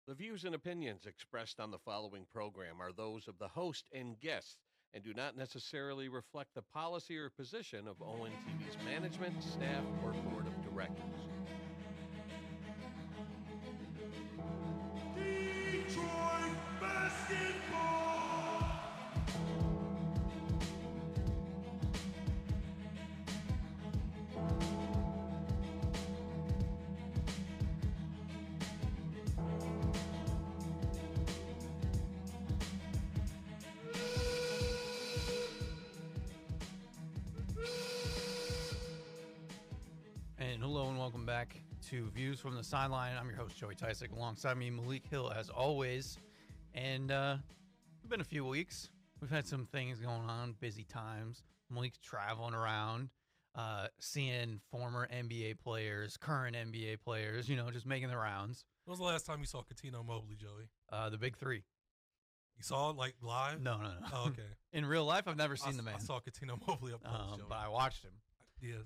The views and opinions expressed on the following program are those of the host and guests and do not necessarily reflect the policy or position of ONTV's management, staff, or board of directors. Detroit basketball! And hello and welcome back to Views from the Sideline. I'm your host, Joey Tysick. Alongside me, Malik Hill, as always. And it's been a few weeks. We've had some things going on, busy times. Malik's traveling around, seeing former NBA players, current NBA players, just making the rounds. When was the last time you saw Cuttino Mobley, Joey? The big three. You saw it, like, live? No. Oh, okay. In real life, I've never seen the man. I saw Cuttino Mobley up close, Joey. But I watched him. Yeah.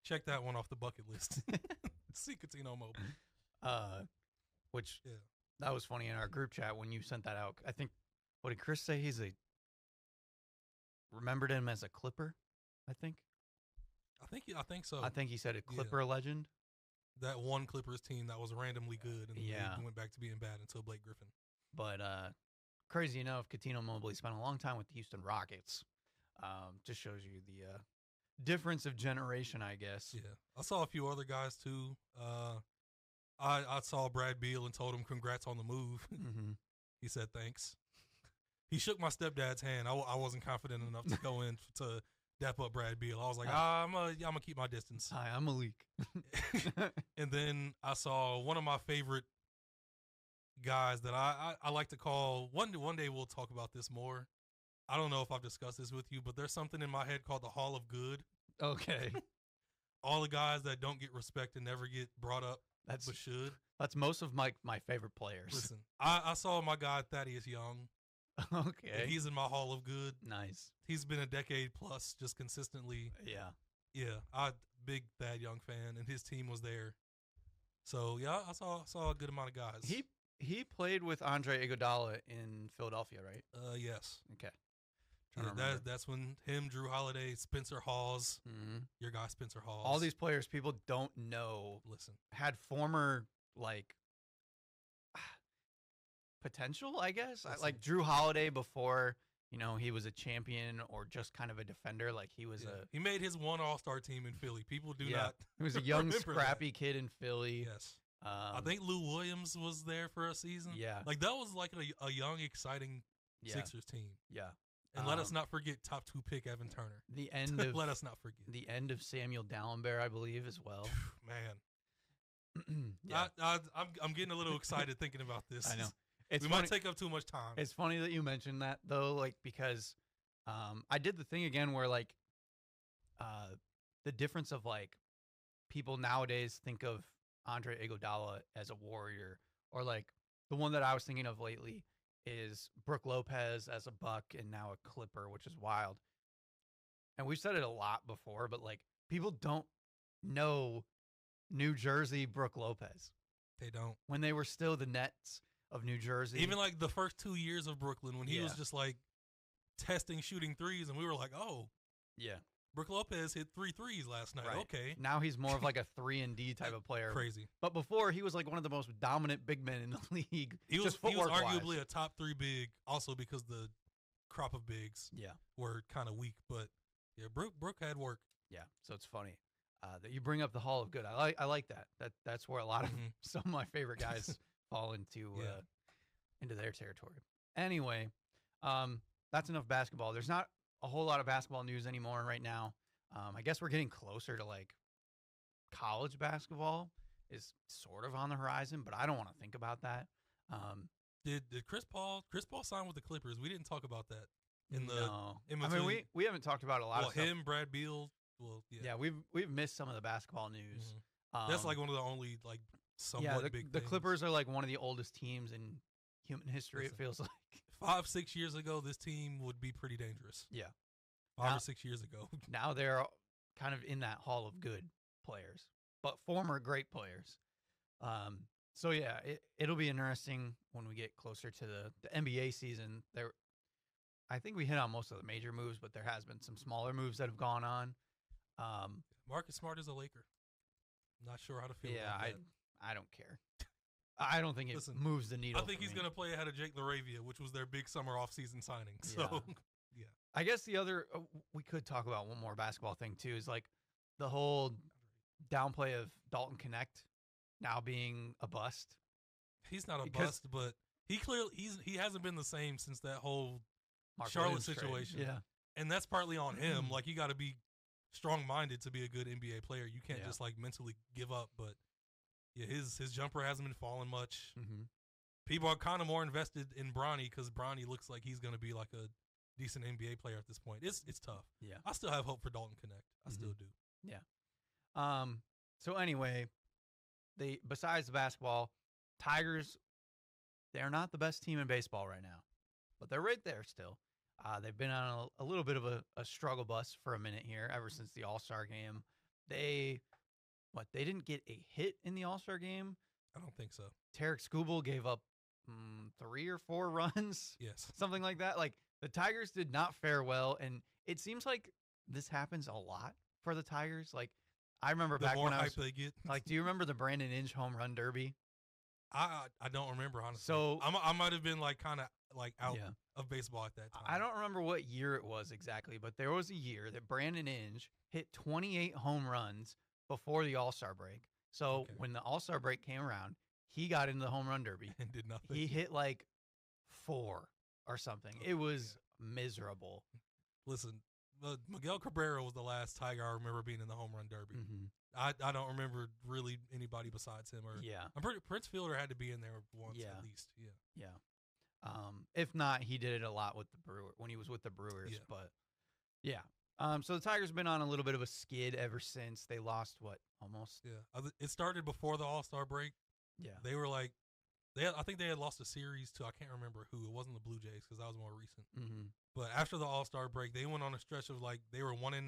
Check that one off the bucket list. See Cuttino Mobley. That was funny in our group chat when you sent that out. I think, what did Chris say? Remembered him as a Clipper, I think. I think so. I think he said a Clipper legend. That one Clippers team that was randomly good and Yeah. they went back to being bad until Blake Griffin. But crazy enough, Cuttino Mobley spent a long time with the Houston Rockets. Just shows you the difference of generation, I guess. Yeah. I saw a few other guys, too. I saw Brad Beal and told him congrats on the move. Mm-hmm. He said thanks. He shook my stepdad's hand. I wasn't confident enough to go in to dap up Brad Beal. I was like, I'm gonna keep my distance. Hi, I'm Malik. And then I saw one of my favorite guys that I like to call, one day we'll talk about this more. I don't know if I've discussed this with you, but there's something in my head called the Hall of Good. Okay. All the guys that don't get respect and never get brought up, but should. That's most of my favorite players. Listen, I saw my guy Thaddeus Young. Okay. And he's in my Hall of Good. Nice. He's been a decade plus, just consistently. Yeah. Yeah, big Thad Young fan, and his team was there. So yeah, I saw a good amount of guys. He played with Andre Iguodala in Philadelphia, right? Yes. Okay. Yeah, that's when him, Drew Holiday, Spencer Hawes, Mm-hmm. your guy Spencer Hawes. All these players people don't know. Listen, had former potential, I guess. Like Drew Holiday before, he was a champion or just kind of a defender. Like he was he made his one All-Star team in Philly. People do not. He was a young, remember scrappy that. kid in Philly. Yes. I think Lou Williams was there for a season. Yeah. Like that was like a young, exciting Sixers team. Yeah. And let us not forget top 2 pick Evan Turner. The end of let us not forget the end of Samuel Dallenberg, I believe, as well. Man, yeah. I'm getting a little excited thinking about this. I know we might take up too much time. It's funny that you mentioned that though, because I did the thing again where the difference of people nowadays think of Andre Iguodala as a warrior, or the one that I was thinking of lately is Brook Lopez as a Buck and now a Clipper, which is wild. And we've said it a lot before, but people don't know New Jersey Brook Lopez. They don't. When they were still the Nets of New Jersey. Even the first 2 years of Brooklyn when he was just testing shooting threes and we were like, oh. Yeah. Brook Lopez hit 3 threes last night. Right. Okay. Now he's more of a 3-and-D type of player. Crazy. But before, he was one of the most dominant big men in the league. He was arguably a top 3 big, also because the crop of bigs were kind of weak. But yeah, Brook had work. Yeah. So it's funny that you bring up the Hall of Good. I like that. That's where a lot of some of my favorite guys fall into their territory. Anyway, that's enough basketball. There's not a whole lot of basketball news anymore right now. I guess we're getting closer to college basketball is sort of on the horizon, but I don't want to think about that. Did Chris Paul sign with the Clippers? We didn't talk about that in between. I mean, we haven't talked about a lot of stuff. Him, Brad Beal. Well, yeah, we've missed some of the basketball news. Mm-hmm. That's one of the only somewhat big. The Clippers are one of the oldest teams in human history. Listen, it feels like 5-6 years ago, this team would be pretty dangerous. Yeah, 5 or 6 years ago. Now they're kind of in that Hall of Good players, but former great players. So yeah, it'll be interesting when we get closer to the NBA season. I think we hit on most of the major moves, but there has been some smaller moves that have gone on. Marcus Smart is a Laker. Not sure how to feel about that. I don't care. I don't think it moves the needle. I think he's going to play ahead of Jake LaRavia, which was their big summer offseason signing. So, yeah. I guess the other we could talk about one more basketball thing too is like the whole downplay of Dalton Connect now being a bust. He's not a bust, but he hasn't been the same since that whole Charlotte situation. Yeah. And that's partly on him. Like, you got to be strong-minded to be a good NBA player. You can't just, like, mentally give up. But, yeah, his jumper hasn't been falling much. Mm-hmm. People are kind of more invested in Bronny because Bronny looks like he's going to be, like, a decent NBA player at this point. It's tough. Yeah. I still have hope for Dalton Connect. I still do. Yeah. So, anyway, besides the basketball, Tigers, they're not the best team in baseball right now. But they're right there still. They've been on a little bit of a struggle bus for a minute here ever since the All-Star game. They didn't get a hit in the All-Star game? I don't think so. Tarek Skubal gave up 3 or 4 runs. Yes. Something like that. Like, the Tigers did not fare well, and it seems like this happens a lot for the Tigers. Like, I remember back when I was... they get. Like, do you remember the Brandon Inge home run derby? I don't remember, honestly. So I might have been like kind of like out of baseball at that time. I don't remember what year it was exactly, but there was a year that Brandon Inge hit 28 home runs before the All-Star break. So when the All-Star break came around, he got into the home run derby and did nothing. He hit like 4 or something. It was miserable. Listen, Miguel Cabrera was the last Tiger I remember being in the home run derby. Mm-hmm. I don't remember really anybody besides him. I'm pretty Prince Fielder had to be in there once at least. Yeah. If not, he did it a lot with the Brewers when he was with the Brewers. Yeah. But yeah. So the Tigers have been on a little bit of a skid ever since they lost almost. Yeah. It started before the All-Star break. Yeah. They were like, I think they had lost a series to, I can't remember who. It wasn't the Blue Jays because that was more recent. Mm-hmm. But after the All-Star break, they went on a stretch of like they were 1-9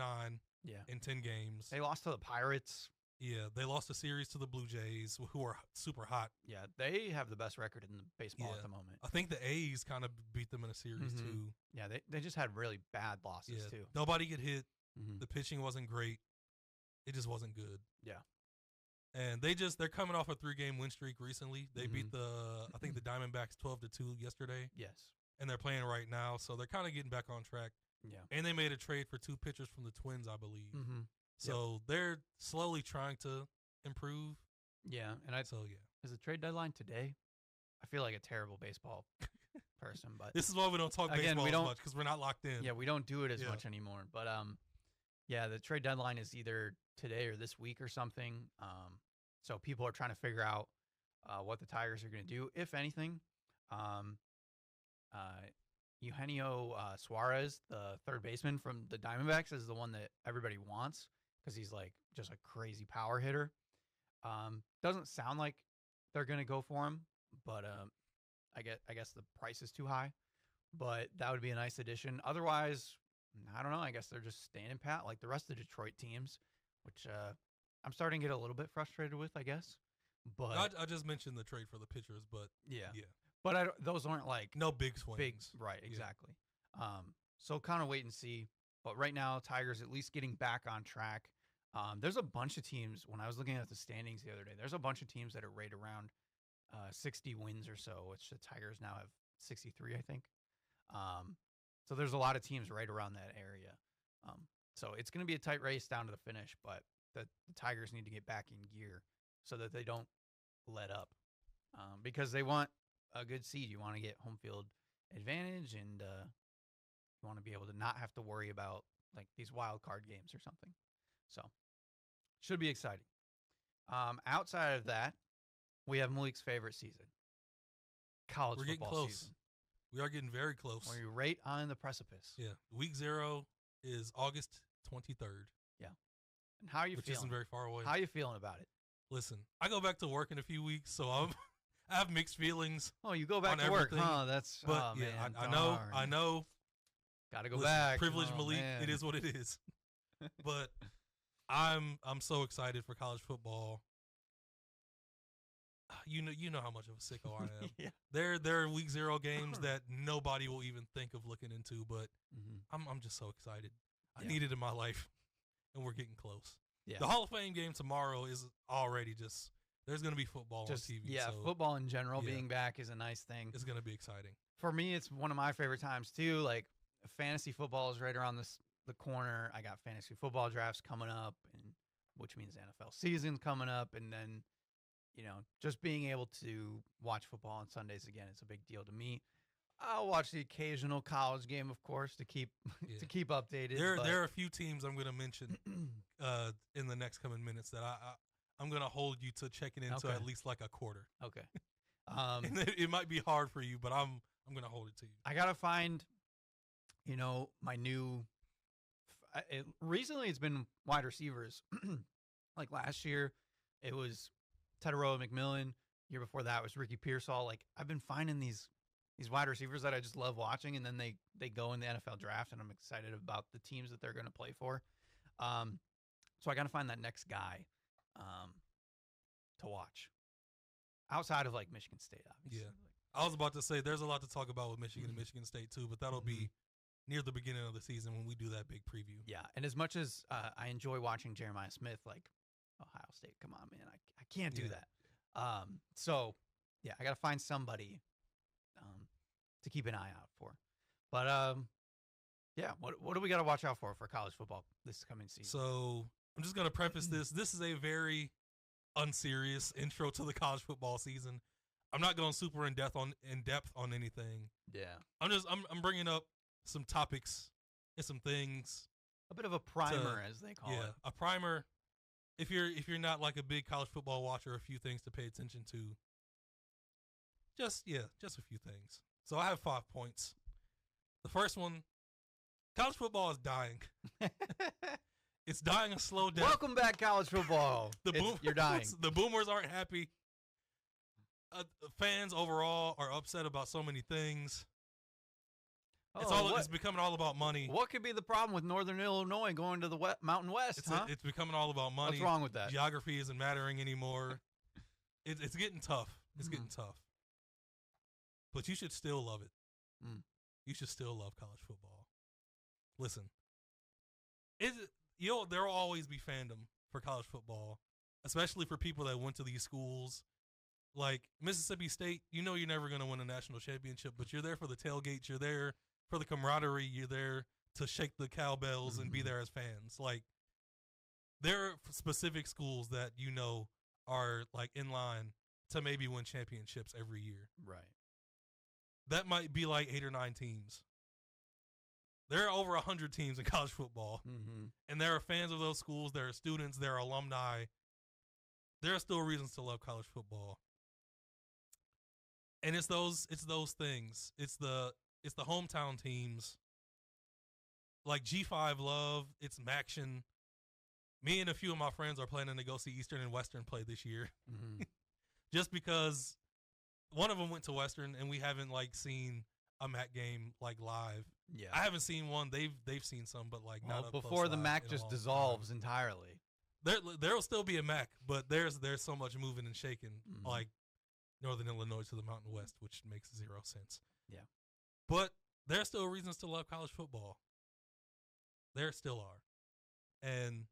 in 10 games. They lost to the Pirates. Yeah, they lost a series to the Blue Jays, who are super hot. Yeah, they have the best record in the baseball at the moment. I think the A's kind of beat them in a series too. Yeah, they just had really bad losses too. Nobody could hit. Mm-hmm. The pitching wasn't great. It just wasn't good. Yeah. And they're coming off a 3-game win streak recently. They beat the Diamondbacks 12-2 yesterday. Yes. And they're playing right now, so they're kind of getting back on track. Yeah. And they made a trade for 2 pitchers from the Twins, I believe. Mm-hmm. So they're slowly trying to improve. Yeah, and is the trade deadline today? I feel like a terrible baseball person, but this is why we don't talk baseball as much because we're not locked in. Yeah, we don't do it as much anymore. But the trade deadline is either today or this week or something. So people are trying to figure out what the Tigers are going to do, if anything. Eugenio Suarez, the third baseman from the Diamondbacks, is the one that everybody wants because he's like just a crazy power hitter. Doesn't sound like they're going to go for him, but I guess the price is too high. But that would be a nice addition. Otherwise, I don't know. I guess they're just standing pat like the rest of the Detroit teams, which I'm starting to get a little bit frustrated with, I guess. But I just mentioned the trade for the pitchers, but yeah. But those aren't like no big swings. Right, exactly. So kind of wait and see. But right now, Tigers at least getting back on track. There's a bunch of teams. When I was looking at the standings the other day, there's a bunch of teams that are right around 60 wins or so, which the Tigers now have 63, I think. So there's a lot of teams right around that area. So it's going to be a tight race down to the finish, but the Tigers need to get back in gear so that they don't let up. Because they want a good seed. You want to get home field advantage, and you want to be able to not have to worry about like these wild card games or something. So should be exciting. Outside of that, we have Malik's favorite season, college football football close. season. We are getting very close. We're right on the precipice. Yeah. Week 0 is August 23rd. Yeah. And how are you feeling? Which isn't very far away. How are you feeling about it? Listen, I go back to work in a few weeks, so I have mixed feelings. Oh, you go back to work, huh? That's but man, I know. Got to go back. Privilege Malik. Man. It is what it is. But I'm so excited for college football. you know how much of a sicko I am. Yeah. There are week 0 games that nobody will even think of looking into, but I'm just so excited. I need it in my life, and we're getting close. Yeah. The Hall of Fame game tomorrow is already just there's going to be football on TV. Yeah, so football in general being back is a nice thing. It's going to be exciting. For me, it's one of my favorite times too. Like fantasy football is right around the corner. I got fantasy football drafts coming up, and which means NFL season coming up, and then just being able to watch football on Sundays again is a big deal to me. I'll watch the occasional college game, of course, to keep updated. There are a few teams I'm going to mention in the next coming minutes that I'm going to hold you to checking into at least like a quarter. Okay. And it might be hard for you, but I'm going to hold it to you. I gotta find, my new. Recently, it's been wide receivers. Like last year, it was Tedoroa McMillan. Year before that was Ricky Pearsall. Like I've been finding these wide receivers that I just love watching, and then they go in the NFL draft, and I'm excited about the teams that they're going to play for. So I got to find that next guy to watch outside of like Michigan State, obviously. Yeah. I was about to say there's a lot to talk about with Michigan and Michigan State too, but that'll be near the beginning of the season when we do that big preview. Yeah, and as much as I enjoy watching Jeremiah Smith, like Ohio State, come on, man, I can't do that. So yeah, I got to find somebody to keep an eye out for. But yeah, what do we got to watch out for college football this coming season? So I'm just gonna preface this. This is a very unserious intro to the college football season. I'm not going super in depth on anything. Yeah, I'm bringing up some topics and some things. A bit of a primer, as they call it. Yeah, a primer. If you're not like a big college football watcher, a few things to pay attention to. Just a few things. So I have 5 points. The first one, college football is dying. It's dying a slow death. Welcome back, college football. You're dying. The boomers aren't happy. Fans overall are upset about so many things. It's becoming all about money. What could be the problem with Northern Illinois going to the Mountain West? It's becoming all about money. What's wrong with that? Geography isn't mattering anymore. It's getting tough. It's getting tough. But you should still love it. You should still love college football. Listen, there will always be fandom for college football, especially for people that went to these schools. Like Mississippi State, you're never going to win a national championship, but you're there for the tailgates. You're there for the camaraderie. You're there to shake the cowbells and be there as fans. Like, there are specific schools that are like in line to maybe win championships every year. Right. That might be like 8 or 9 teams. There are over 100 teams in college football, and there are fans of those schools. There are students. There are alumni. There are still reasons to love college football, and it's those things. It's the hometown teams, like G5 love. It's Maction. Me and a few of my friends are planning to go see Eastern and Western play this year, just because one of them went to Western, and we haven't seen a MAC game live. Yeah, I haven't seen one. They've seen some, but not up before close the live MAC just dissolves entirely. There'll still be a MAC, but there's so much moving and shaking, like Northern Illinois to the Mountain West, which makes 0 sense. Yeah, but there are still reasons to love college football. There still are, and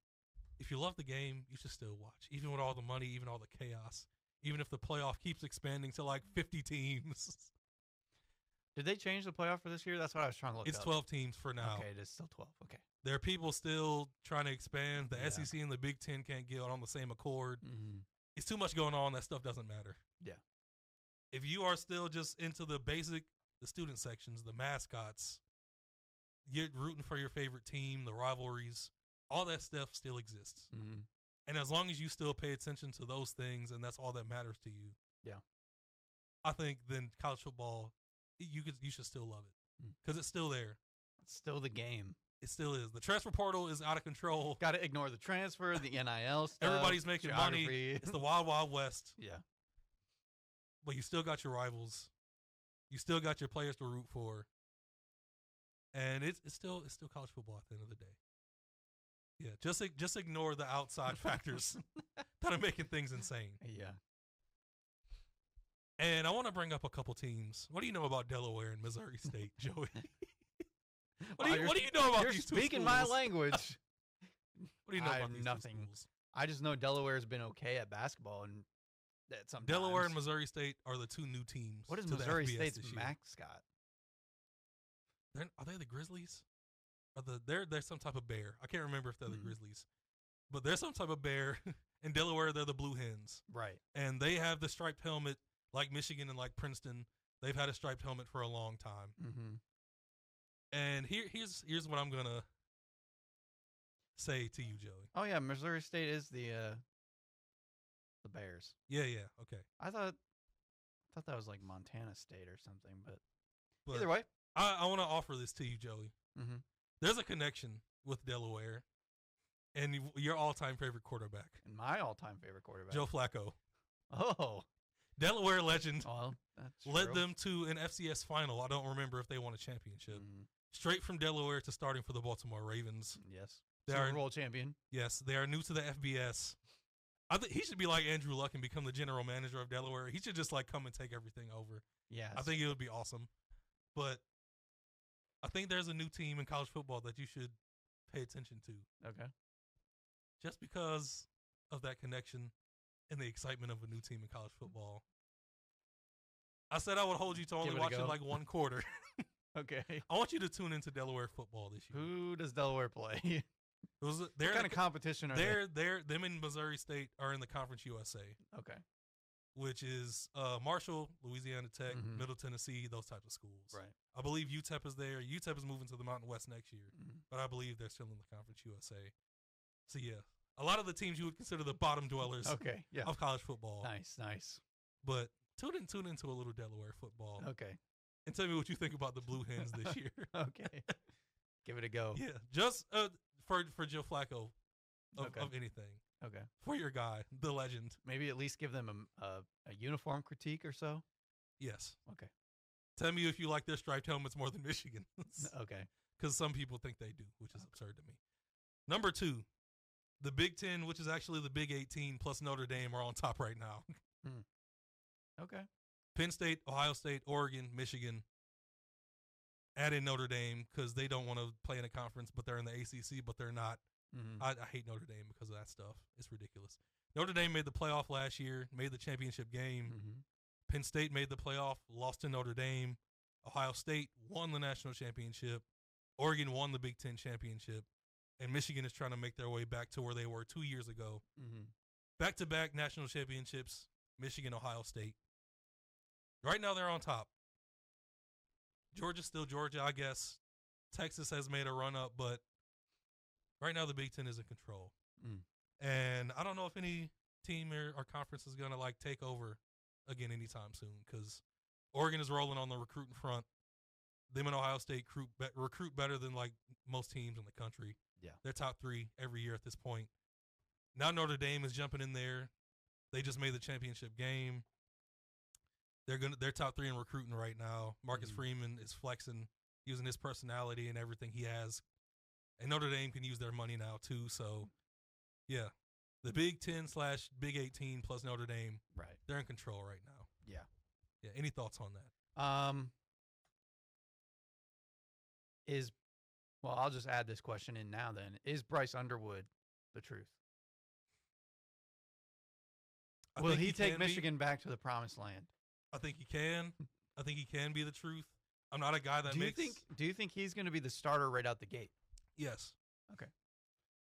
if you love the game, you should still watch, even with all the money, even all the chaos, even if the playoff keeps expanding to 50 teams. Did they change the playoff for this year? That's what I was trying to look up. It's 12 teams for now. Okay, it is still 12. Okay. There are people still trying to expand. The SEC and the Big Ten can't get on the same accord. It's too much going on. That stuff doesn't matter. Yeah. If you are still just into the student sections, the mascots, you're rooting for your favorite team, the rivalries, all that stuff still exists. And as long as you still pay attention to those things and that's all that matters to you, I think then college football, you should still love it because it's still there. It's still the game. It still is. The transfer portal is out of control. Got to ignore the transfer, the NIL stuff. Everybody's making money. It's the wild, wild west. Yeah. But you still got your rivals. You still got your players to root for. And it's still college football at the end of the day. Yeah, just ignore the outside factors that are making things insane. Yeah. And I want to bring up a couple teams. What do you know about Delaware and Missouri State, Joey? What do you know about You're these two speaking schools? my language. What do you know I about have these nothing. two schools? I just know Delaware's been okay at basketball, and that sometimes Delaware and Missouri State are the two new teams. What is to the Missouri FBS State's this year. mascot? Are they the Grizzlies? They're some type of bear. I can't remember if they're the Grizzlies, but they're some type of bear. In Delaware, they're the Blue Hens, Right. and they have the striped helmet like Michigan and like Princeton. They've had a striped helmet for a long time. Mm-hmm. And here's what I'm gonna say to you, Joey. Oh yeah, Missouri State is the Bears. Yeah, okay. I thought that was like Montana State or something, but But either way. I want to offer this to you, Joey. Mm-hmm. There's a connection with Delaware and your all-time favorite quarterback, And my all-time favorite quarterback, Joe Flacco. Oh, Delaware legend. well, that's Led true. them to an FCS final. I don't remember if they won a championship. Mhm. Straight from Delaware to starting for the Baltimore Ravens. Yes, They Super are- Bowl champion. Yes, they are new to the FBS. I think he should be like Andrew Luck and become the general manager of Delaware. He should just like come and take everything over. Yes, I think it would be awesome. But I think there's a new team in college football that you should pay attention to. Okay. Just because of that connection and the excitement of a new team in college football. I said I would hold you to only Give it a watching go. like one quarter. Okay. I want you to tune into Delaware football this year. Who does Delaware play? It was, What they're kind of competition are they? them and Missouri State are in the Conference USA, Okay. which is Marshall, Louisiana Tech, Mhm. Middle Tennessee, those types of schools. Right. I believe UTEP is there. UTEP is moving to the Mountain West next year, Mhm. but I believe they're still in the Conference USA. So yeah, a lot of the teams you would consider the bottom dwellers Okay. Yeah. of college football. Nice. But tune into a little Delaware football Okay. and tell me what you think about the Blue Hens this year. Okay. Give it a go. Yeah, just for Joe Flacco Okay. of anything. Okay. For your guy, the legend. Maybe at least give them a uniform critique or so. Yes. Okay. Tell me if you like their striped helmets more than Michigan. Okay. Because some people think they do, which is absurd to me. Number 2, the Big Ten, which is actually the Big 18 plus Notre Dame, are on top right now. Okay. Penn State, Ohio State, Oregon, Michigan. Add in Notre Dame because they don't want to play in a conference, but they're in the ACC, but they're not. Mm-hmm. I hate Notre Dame because of that stuff. It's ridiculous. Notre Dame made the playoff last year, made the championship game. Mm-hmm. Penn State made the playoff, lost to Notre Dame. Ohio State won the national championship. Oregon won the Big Ten championship. And Michigan is trying to make their way back to where they were 2 years ago. Mm-hmm. Back-to-back national championships, Michigan, Ohio State. Right now they're on top. Georgia's still Georgia, I guess. Texas has made a run up, but right now the Big Ten is in control. Mm. And I don't know if any team or conference is going to like take over again anytime soon because Oregon is rolling on the recruiting front. Them and Ohio State recruit better than like most teams in the country. Yeah. They're top 3 every year at this point. Now Notre Dame is jumping in there. They just made the championship game. They're top 3 in recruiting right now. Marcus Freeman is flexing, using his personality and everything he has. And Notre Dame can use their money now too. So yeah. The Big 10 / Big 18 plus Notre Dame. Right. They're in control right now. Yeah. Yeah. Any thoughts on that? I'll just add this question in now then. Is Bryce Underwood the truth? Will think he take can be. Michigan back to the promised land? I think he can. I think he can be the truth. I'm not a guy that Do makes. you think he's going to be the starter right out the gate? Yes. Okay.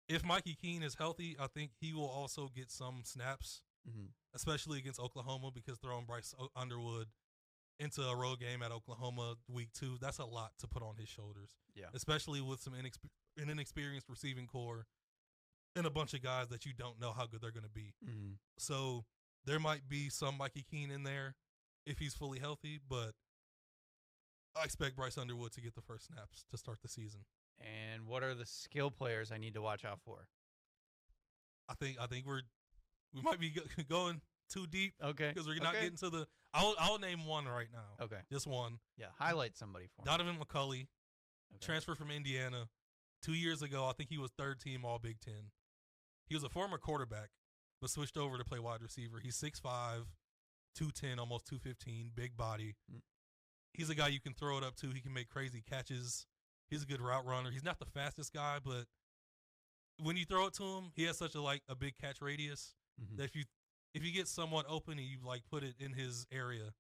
If Mikey Keene is healthy, I think he will also get some snaps, Mm-hmm. especially against Oklahoma, because throwing Bryce Underwood into a road game at Oklahoma week 2, that's a lot to put on his shoulders. Yeah. Especially with some an inexperienced receiving core and a bunch of guys that you don't know how good they're going to be. Mm-hmm. So there might be some Mikey Keene in there if he's fully healthy, but I expect Bryce Underwood to get the first snaps to start the season. And what are the skill players I need to watch out for? I think we might be going too deep Okay. because we're not getting to the. I'll name one right now. Okay. Just one. Yeah. Highlight somebody for me. Donovan McCulley, Okay. transfer from Indiana. 2 years ago, I think he was 3rd team All Big Ten. He was a former quarterback, but switched over to play wide receiver. He's 6'5", 210, almost 215, big body. He's a guy you can throw it up to. He can make crazy catches. He's a good route runner. He's not the fastest guy, but when you throw it to him, he has such a big catch radius that if you get someone open and you put it in his area,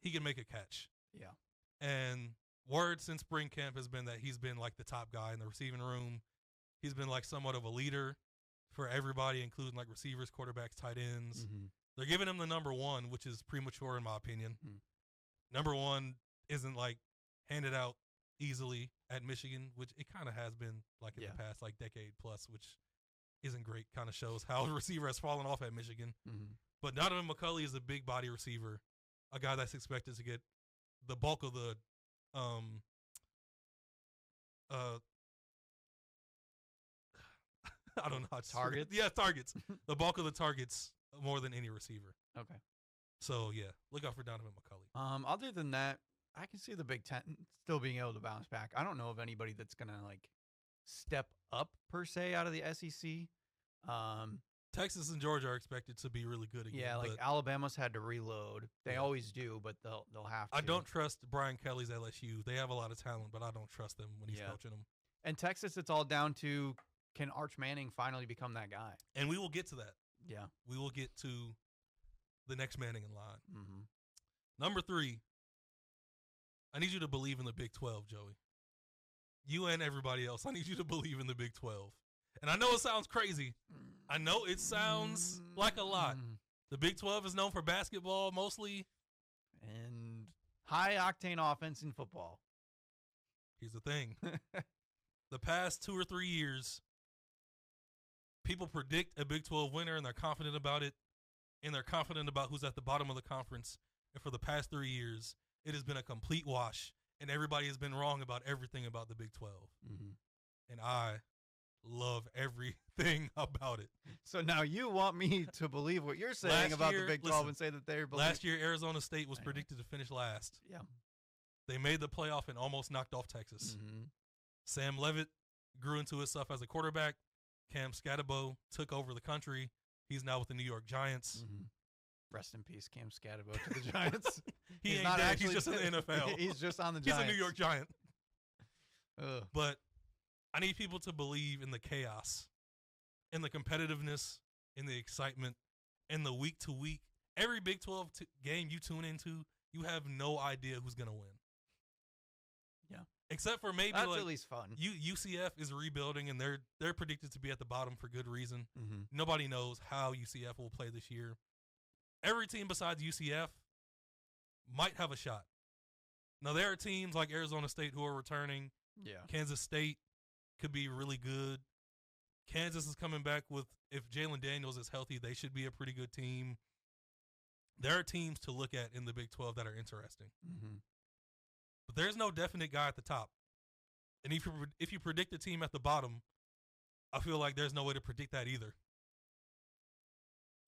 he can make a catch. Yeah. And word since spring camp has been that he's been the top guy in the receiving room. He's been somewhat of a leader for everybody, including receivers, quarterbacks, tight ends. They're giving him the number one, which is premature in my opinion. Number one isn't handed out easily at Michigan, which it kind of has been in the past decade plus, which isn't great. Kind of shows how the receiver has fallen off at Michigan. But Donovan McCulley is a big body receiver, a guy that's expected to get the bulk of the I don't know how to targets. Yeah, targets. The bulk of the targets more than any receiver. Okay. So yeah, look out for Donovan McCulley. Other than that, I can see the Big Ten still being able to bounce back. I don't know of anybody that's gonna step up per se out of the SEC. Texas and Georgia are expected to be really good again. Yeah, Alabama's had to reload. They always do, but they'll have to. I don't trust Brian Kelly's LSU. They have a lot of talent, but I don't trust them when he's coaching them. And Texas, it's all down to, can Arch Manning finally become that guy? And we will get to that. Yeah. We will get to the next Manning in line. Number 3, I need you to believe in the Big 12, Joey. You and everybody else, I need you to believe in the Big 12. And I know it sounds crazy. I know it sounds like a lot. The Big 12 is known for basketball mostly. And high-octane offense in football. Here's the thing. The past 2 or 3 years, people predict a Big 12 winner, and they're confident about it, and they're confident about who's at the bottom of the conference. And for the past 3 years, it has been a complete wash, and everybody has been wrong about everything about the Big 12. And I love everything about it. So now you want me to believe what you're saying about the Big 12 and say that they're last year Arizona State was predicted to finish last. Yeah. They made the playoff and almost knocked off Texas. Sam Levitt grew into himself as a quarterback. Cam Scatterbo took over the country. He's now with the New York Giants. Rest in peace, Cam Scatterbo to the Giants. He's not dead. He's just in the NFL. He's just on the Giants. He's a New York Giant. But I need people to believe in the chaos, in the competitiveness, in the excitement, in the week to week. Every Big 12 game you tune into, you have no idea who's going to win. Yeah. Except for maybe that's at least fun. UCF is rebuilding, and they're predicted to be at the bottom for good reason. Nobody knows how UCF will play this year. Every team besides UCF might have a shot. Now, there are teams like Arizona State who are returning. Yeah. Kansas State could be really good. Kansas is coming back with, if Jalen Daniels is healthy, they should be a pretty good team. There are teams to look at in the Big 12 that are interesting. But there's no definite guy at the top. And if you predict a team at the bottom, I feel like there's no way to predict that either.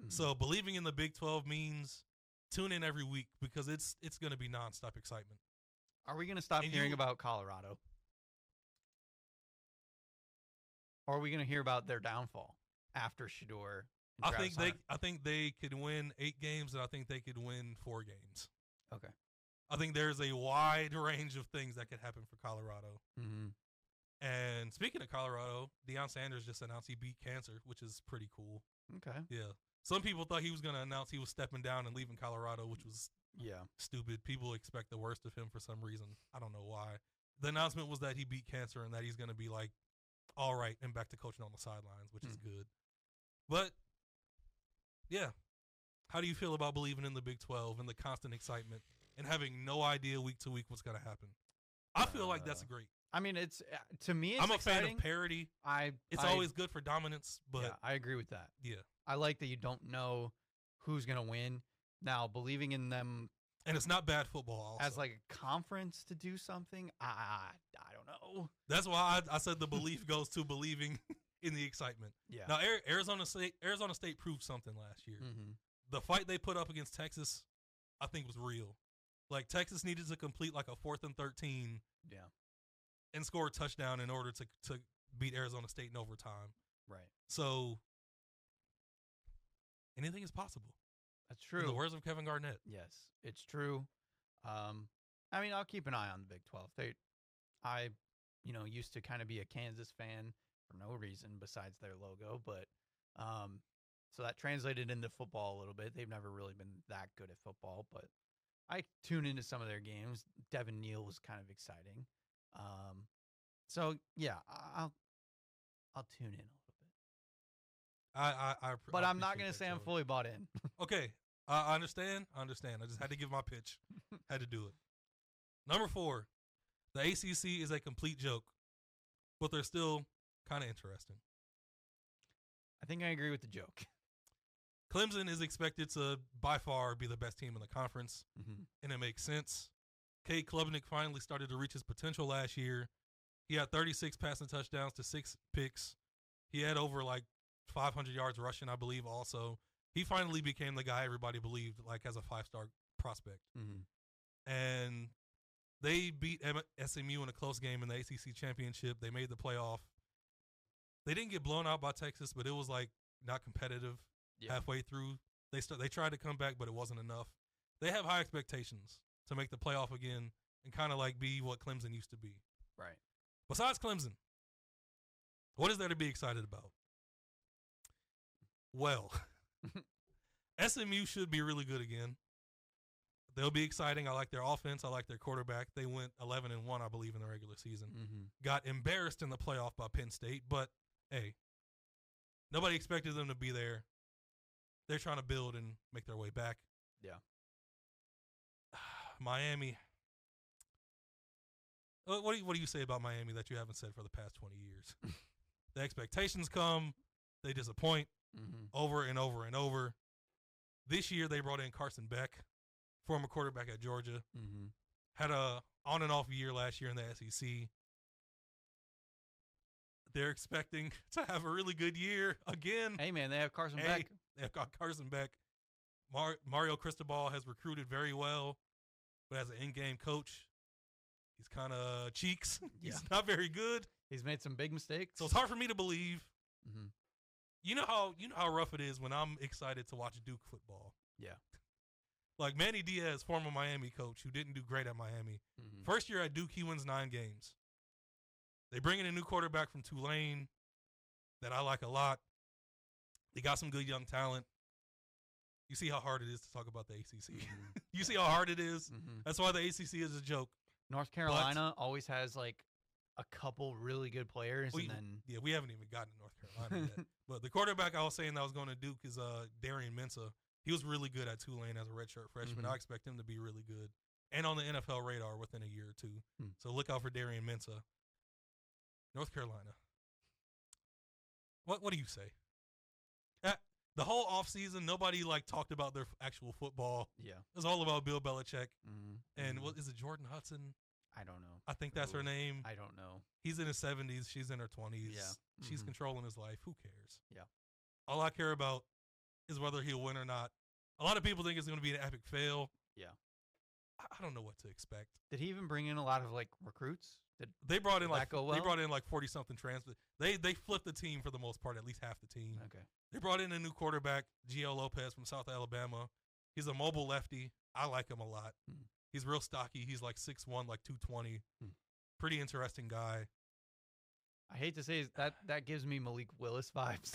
So believing in the Big 12 means tune in every week because it's going to be nonstop excitement. Are we going to stop hearing about Colorado? Or are we going to hear about their downfall after Shedeur? I think they could win 8 games, and I think they could win 4 games. Okay. I think there's a wide range of things that could happen for Colorado. And speaking of Colorado, Deion Sanders just announced he beat cancer, which is pretty cool. Okay. Yeah. Some people thought he was going to announce he was stepping down and leaving Colorado, which was stupid. People expect the worst of him for some reason. I don't know why. The announcement was that he beat cancer and that he's going to be all right and back to coaching on the sidelines, which is good. But, yeah. How do you feel about believing in the Big 12 and the constant excitement and having no idea week to week what's going to happen? I feel like that's great. I mean, it's to me, it's I'm a exciting. fan of parity. It's always good for dominance, but I agree with that. Yeah. I like that you don't know who's going to win. Now, believing in them. And it's not bad football also. As a conference to do something, I don't know. That's why I said the belief goes to believing in the excitement. Yeah. Now, Arizona State proved something last year. The fight they put up against Texas, I think, was real. Texas needed to complete a 4th and 13. Yeah. And score a touchdown in order to beat Arizona State in overtime. Right. So anything is possible. That's In true. the words of Kevin Garnett. Yes, it's true. I mean, I'll keep an eye on the Big 12. I used to kind of be a Kansas fan for no reason besides their logo, but so that translated into football a little bit. They've never really been that good at football, but I tune into some of their games. Devin Neal was kind of exciting. So yeah, I'll tune in a little bit. But I'm not going to say I'm fully bought in. Okay, I understand. I just had to give my pitch. Had to do it. Number 4, the ACC is a complete joke, but they're still kind of interesting. I think I agree with the joke. Clemson is expected to, by far, be the best team in the conference, and it makes sense. Cade Klubnik finally started to reach his potential last year. He had 36 passing touchdowns to 6 picks. He had over, 500 yards rushing, I believe, also. He finally became the guy everybody believed, as a 5-star prospect. And they beat SMU in a close game in the ACC championship. They made the playoff. They didn't get blown out by Texas, but it was, not competitive halfway through. They tried to come back, but it wasn't enough. They have high expectations to make the playoff again and kind of, be what Clemson used to be. Right. Besides Clemson, what is there to be excited about? Well, SMU should be really good again. They'll be exciting. I like their offense. I like their quarterback. They went 11-1, I believe, in the regular season. Got embarrassed in the playoff by Penn State, but, hey, nobody expected them to be there. They're trying to build and make their way back. Yeah. Miami. What do you say about Miami that you haven't said for the past 20 years? The expectations come. They disappoint over and over and over. This year they brought in Carson Beck, former quarterback at Georgia. Had a on and off year last year in the SEC. They're expecting to have a really good year again. Hey, man, they have Carson Beck. They've got Carson Beck. Mario Cristobal has recruited very well, but as an in-game coach, he's kind of cheeks. He's not very good. He's made some big mistakes. So it's hard for me to believe. You know how rough it is when I'm excited to watch Duke football. Yeah. Manny Diaz, former Miami coach, who didn't do great at Miami. First year at Duke, he wins 9 games. They bring in a new quarterback from Tulane that I like a lot. They got some good young talent. You see how hard it is to talk about the ACC. You see how hard it is? That's why the ACC is a joke. North Carolina always has, a couple really good players. We haven't even gotten to North Carolina yet. But the quarterback I was saying that was going to Duke is Darian Mensah. He was really good at Tulane as a redshirt freshman. I expect him to be really good and on the NFL radar within a year or two. So look out for Darian Mensah. North Carolina. What do you say? The whole offseason, nobody talked about their actual football. Yeah. It was all about Bill Belichick. And what is it, Jordan Hudson? I don't know. I think that's her name. I don't know. He's in his 70s. She's in her 20s. Yeah. She's controlling his life. Who cares? Yeah. All I care about is whether he'll win or not. A lot of people think it's going to be an epic fail. Yeah. I don't know what to expect. Did he even bring in a lot of recruits? They brought in that go well? They brought in 40-something transfers. They flipped the team for the most part, at least half the team. Okay. They brought in a new quarterback, Gio Lopez from South Alabama. He's a mobile lefty. I like him a lot. He's real stocky. He's 6'1", 220. Pretty interesting guy. I hate to say that gives me Malik Willis vibes.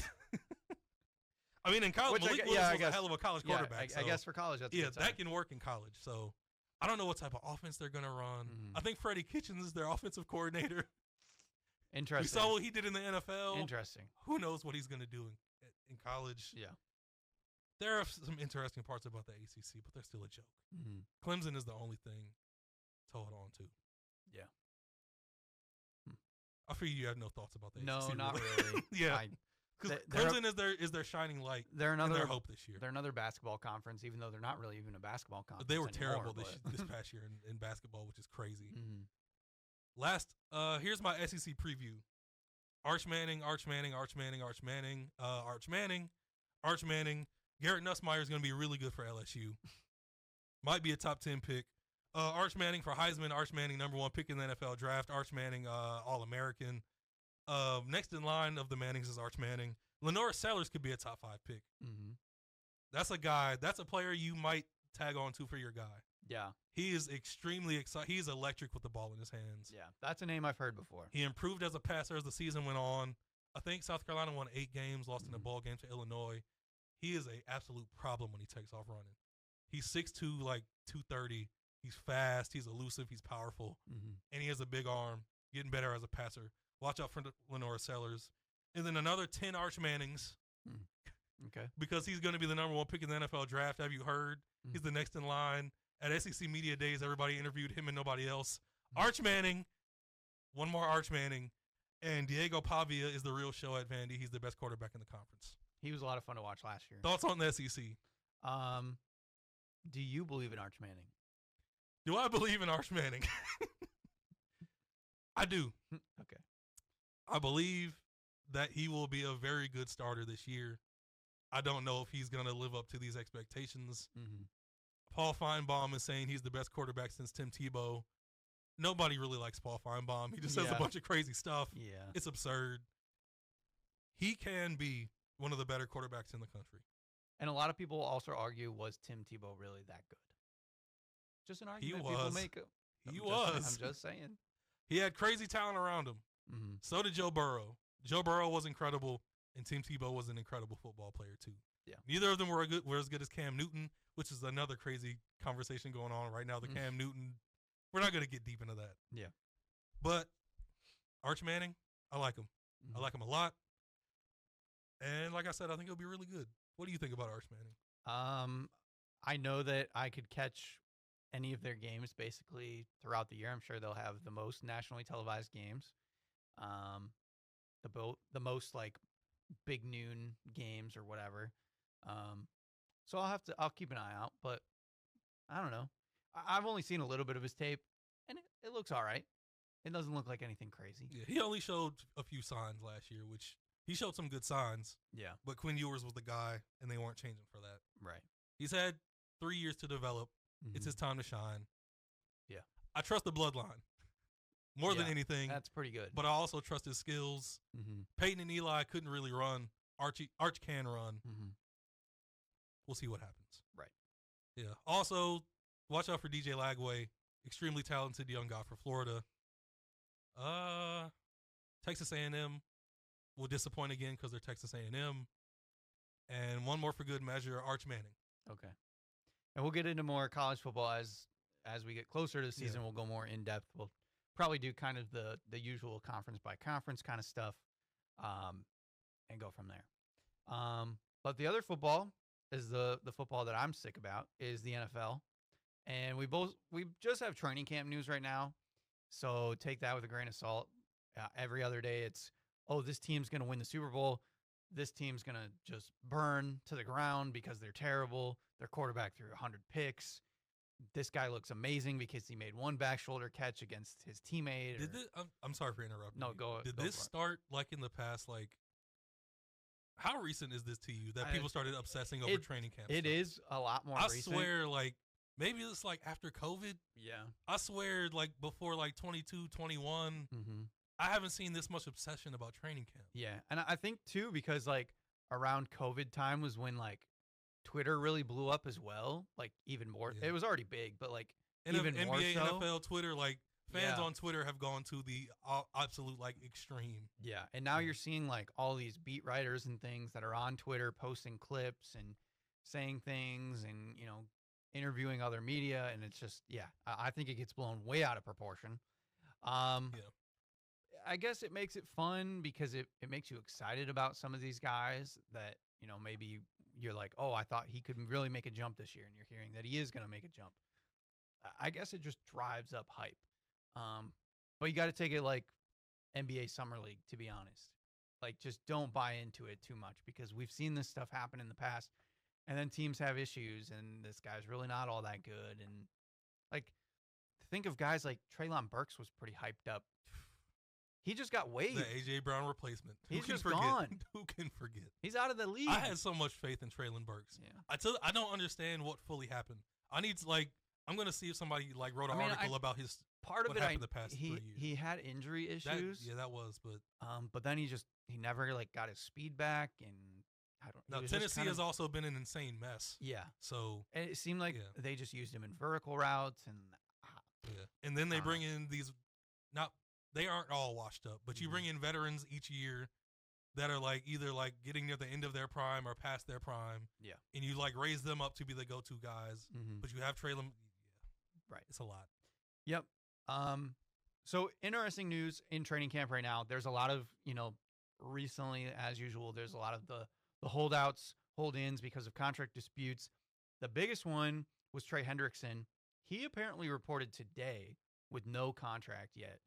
I mean, in college, Malik Willis was a hell of a college quarterback. I guess for college, that's that can work in college. So I don't know what type of offense they're going to run. I think Freddie Kitchens is their offensive coordinator. Interesting. We saw what he did in the NFL. Interesting. Who knows what he's going to do in college? Yeah. There are some interesting parts about the ACC, but they're still a joke. Clemson is the only thing to hold on to. Yeah. I figure you have no thoughts about the ACC. No, not really. Yeah. Because Clemson is their shining light. They're their hope this year. They're another basketball conference, even though they're not really even a basketball conference. They were anymore, terrible this past year in basketball, which is crazy. Last, here's my SEC preview. Arch Manning. Garrett Nussmeier is going to be really good for LSU. Might be a top 10 pick. Arch Manning for Heisman. Arch Manning, #1 pick in the NFL draft. Arch Manning, All-American. Next in line of the Mannings is Arch Manning. Lenora Sellers could be a top 5 pick. That's a guy. That's a player you might tag on to for your guy. Yeah. He is extremely excited. He's electric with the ball in his hands. Yeah. That's a name I've heard before. He improved as a passer as the season went on. I think South Carolina won 8 games, lost in a ball game to Illinois. He is an absolute problem when he takes off running. He's 6'2", like 230. He's fast. He's elusive. He's powerful. And he has a big arm, getting better as a passer. Watch out for Lenora Sellers. And then another 10 Arch Mannings. Okay. Because he's going to be the number 1 pick in the NFL draft. Have you heard? He's the next in line. At SEC Media Days, everybody interviewed him and nobody else. Arch Manning. One more Arch Manning. And Diego Pavia is the real show at Vandy. He's the best quarterback in the conference. He was a lot of fun to watch last year. Thoughts on the SEC? Do you believe in Arch Manning? Do I believe in Arch Manning? I do. Okay. I believe that he will be a very good starter this year. I don't know if he's going to live up to these expectations. Paul Feinbaum is saying he's the best quarterback since Tim Tebow. Nobody really likes Paul Feinbaum. He just says a bunch of crazy stuff. Yeah. It's absurd. He can be one of the better quarterbacks in the country. And a lot of people also argue, was Tim Tebow really that good? Just an argument people make. I'm just saying. He had crazy talent around him. So did Joe Burrow. Joe Burrow was incredible, and Tim Tebow was an incredible football player too. Yeah. Neither of them were as good as Cam Newton, which is another crazy conversation going on right now. The Cam Newton, we're not going to get deep into that. Yeah. But Arch Manning, I like him. I like him a lot. And like I said, I think he'll be really good. What do you think about Arch Manning? I know that I could catch any of their games basically throughout the year. I'm sure they'll have the most nationally televised games. The most like big noon games or whatever. So I'll keep an eye out, but I don't know. I've only seen a little bit of his tape, and it looks all right. It doesn't look like anything crazy. Yeah, he only showed a few signs last year, which he showed some good signs. Yeah. But Quinn Ewers was the guy, and they weren't changing for that. Right. He's had 3 years to develop. It's his time to shine. Yeah. I trust the bloodline more than anything. That's pretty good. But I also trust his skills. Peyton and Eli couldn't really run. Arch can run. We'll see what happens. Right. Yeah. Also, watch out for DJ Lagway. Extremely talented young guy for Florida. Texas A&M will disappoint again because they're Texas A&M. And one more for good measure, Arch Manning. Okay. And we'll get into more college football as we get closer to the season. We'll go more in depth. We'll probably do kind of the usual conference by conference kind of stuff, and go from there. But the other football is the football that I'm sick about is the NFL, and we just have training camp news right now, so take that with a grain of salt. Every other day, it's this team's gonna win the Super Bowl. This team's going to just burn to the ground because they're terrible. Their quarterback threw 100 picks. This guy looks amazing because he made one back shoulder catch against his teammate. I'm sorry for interrupting. No, go. Did this start like in the past? Like, how recent is this to you that people started obsessing over training camp? It is a lot more recent. I swear, like, maybe it's like after COVID. Yeah. I swear, like, before like 22, 21. I haven't seen this much obsession about training camp. Yeah, and I think, too, because, like, around COVID time was when, like, Twitter really blew up as well. Like, even more. Yeah. It was already big, but, like, even NBA, more so. NFL, Twitter, like, fans on Twitter have gone to the absolute, like, extreme. Yeah, and now you're seeing, like, all these beat writers and things that are on Twitter posting clips and saying things and, you know, interviewing other media, and it's just, I think it gets blown way out of proportion. I guess it makes it fun because it makes you excited about some of these guys that, you know, maybe you're like, oh, I thought he could really make a jump this year, and you're hearing that he is going to make a jump. I guess it just drives up hype. But you got to take it like NBA Summer League, to be honest. Like, just don't buy into it too much because we've seen this stuff happen in the past, and then teams have issues, and this guy's really not all that good. And, like, think of guys like Treylon Burks was pretty hyped up. He just got waived. The A.J. Brown replacement. He's just gone. Who can forget? He's out of the league. I had so much faith in Treylon Burks. Yeah. I don't understand what fully happened. I need to, like, I'm going to see if somebody, like, wrote an article about his part of it happened the past 3 years. He had injury issues. That was, but then he never, like, got his speed back, and I don't. Now he was just Tennessee kind has of, also been an insane mess. yeah, So and it seemed like Yeah. they just used him in vertical routes, and yeah, and then they Uh-huh. bring in these. Not they aren't all washed up, but you bring in veterans each year that are like either like getting near the end of their prime or past their prime. Yeah. And you like raise them up to be the go-to guys, but you have Traylon. Right. It's a lot. Yep. So interesting news in training camp right now. There's a lot of, recently, as usual, there's a lot of the holdouts, hold-ins because of contract disputes. The biggest one was Trey Hendrickson. He apparently reported today with no contract yet.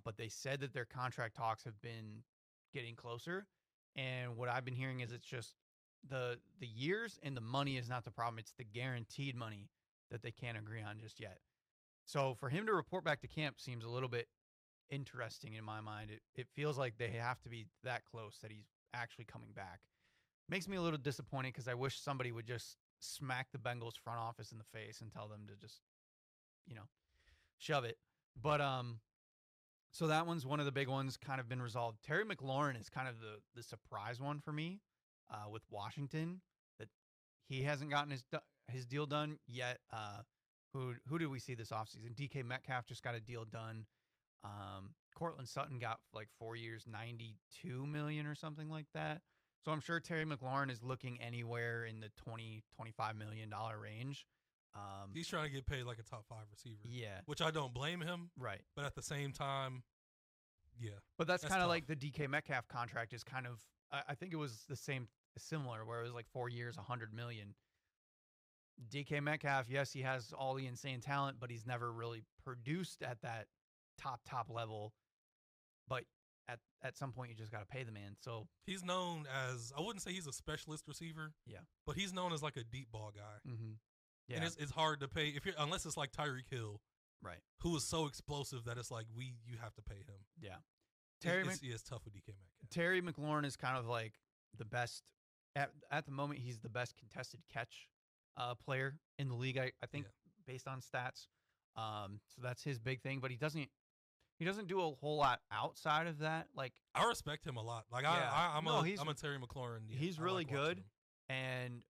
But they said that their contract talks have been getting closer. And what I've been hearing is it's just the years and the money is not the problem. It's the guaranteed money that they can't agree on just yet. So for him to report back to camp seems a little bit interesting in my mind. It feels like they have to be that close that he's actually coming back. Makes me a little disappointed because I wish somebody would just smack the Bengals front office in the face and tell them to just, shove it. But so that one's one of the big ones, kind of been resolved. Terry McLaurin is kind of the surprise one for me with Washington, that he hasn't gotten his deal done yet. Who did we see this offseason? DK Metcalf just got a deal done. Cortland Sutton got like 4 years, $92 million or something like that. So I'm sure Terry McLaurin is looking anywhere in the $20-25 million range. He's trying to get paid like a top 5 receiver. Yeah. Which I don't blame him. Right. But at the same time, yeah. But that's kind of tough. like the DK Metcalf contract is kind of, I think it was similar, where it was like 4 years, $100 million. DK Metcalf, yes, he has all the insane talent, but he's never really produced at that top level. But at some point, you just got to pay the man. So he's known as, I wouldn't say he's a specialist receiver. Yeah. But he's known as like a deep ball guy. Mm-hmm. Yeah. And it's hard to pay unless it's like Tyreek Hill, right, who is so explosive that it's like you have to pay him. Yeah. It's tough with DK Metcalf. Terry McLaurin is kind of like the best at the moment. He's the best contested catch player in the league. I think based on stats. So that's his big thing, but he doesn't do a whole lot outside of that. Like, I respect him a lot. Like I'm a Terry McLaurin. Yeah, he's really good. And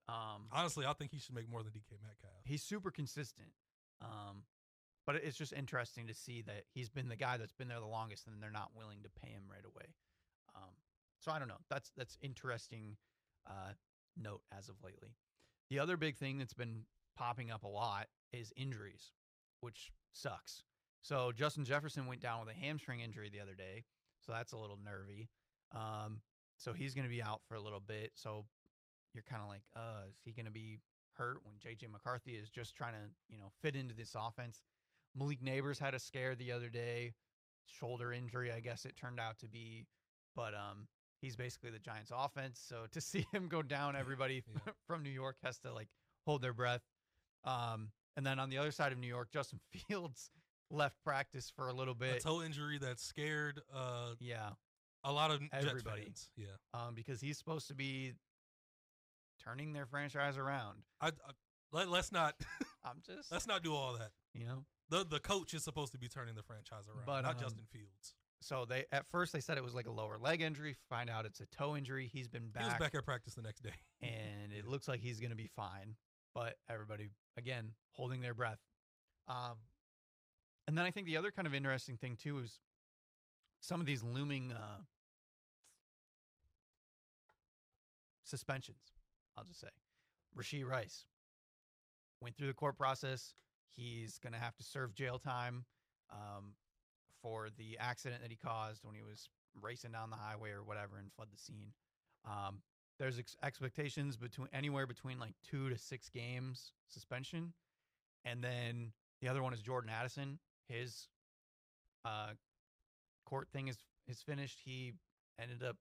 honestly, I think he should make more than DK Metcalf. He's super consistent. But it's just interesting to see that he's been the guy that's been there the longest, and they're not willing to pay him right away. So I don't know. That's interesting note as of lately. The other big thing that's been popping up a lot is injuries, which sucks. So Justin Jefferson went down with a hamstring injury the other day, so that's a little nervy. So he's going to be out for a little bit. So you're kind of like, is he going to be hurt when J.J. McCarthy is just trying to, fit into this offense? Malik Neighbors had a scare the other day, shoulder injury, I guess it turned out to be. But he's basically the Giants' offense. So to see him go down, everybody from New York has to hold their breath. And then on the other side of New York, Justin Fields left practice for a little bit. A toe injury that scared a lot of everybody. Jets fans. Because he's supposed to be turning their franchise around. Let's not let's not do all that. The coach is supposed to be turning the franchise around, but not Justin Fields. So at first they said it was like a lower leg injury. Find out it's a toe injury. He's been back. He was back at practice the next day, and it looks like he's going to be fine. But everybody again holding their breath. And then I think the other kind of interesting thing too is some of these looming suspensions. I'll just say, Rashee Rice went through the court process. He's going to have to serve jail time for the accident that he caused when he was racing down the highway or whatever and fled the scene. There's expectations anywhere between like 2 to 6 games suspension. And then the other one is Jordan Addison. His court thing is finished. He ended up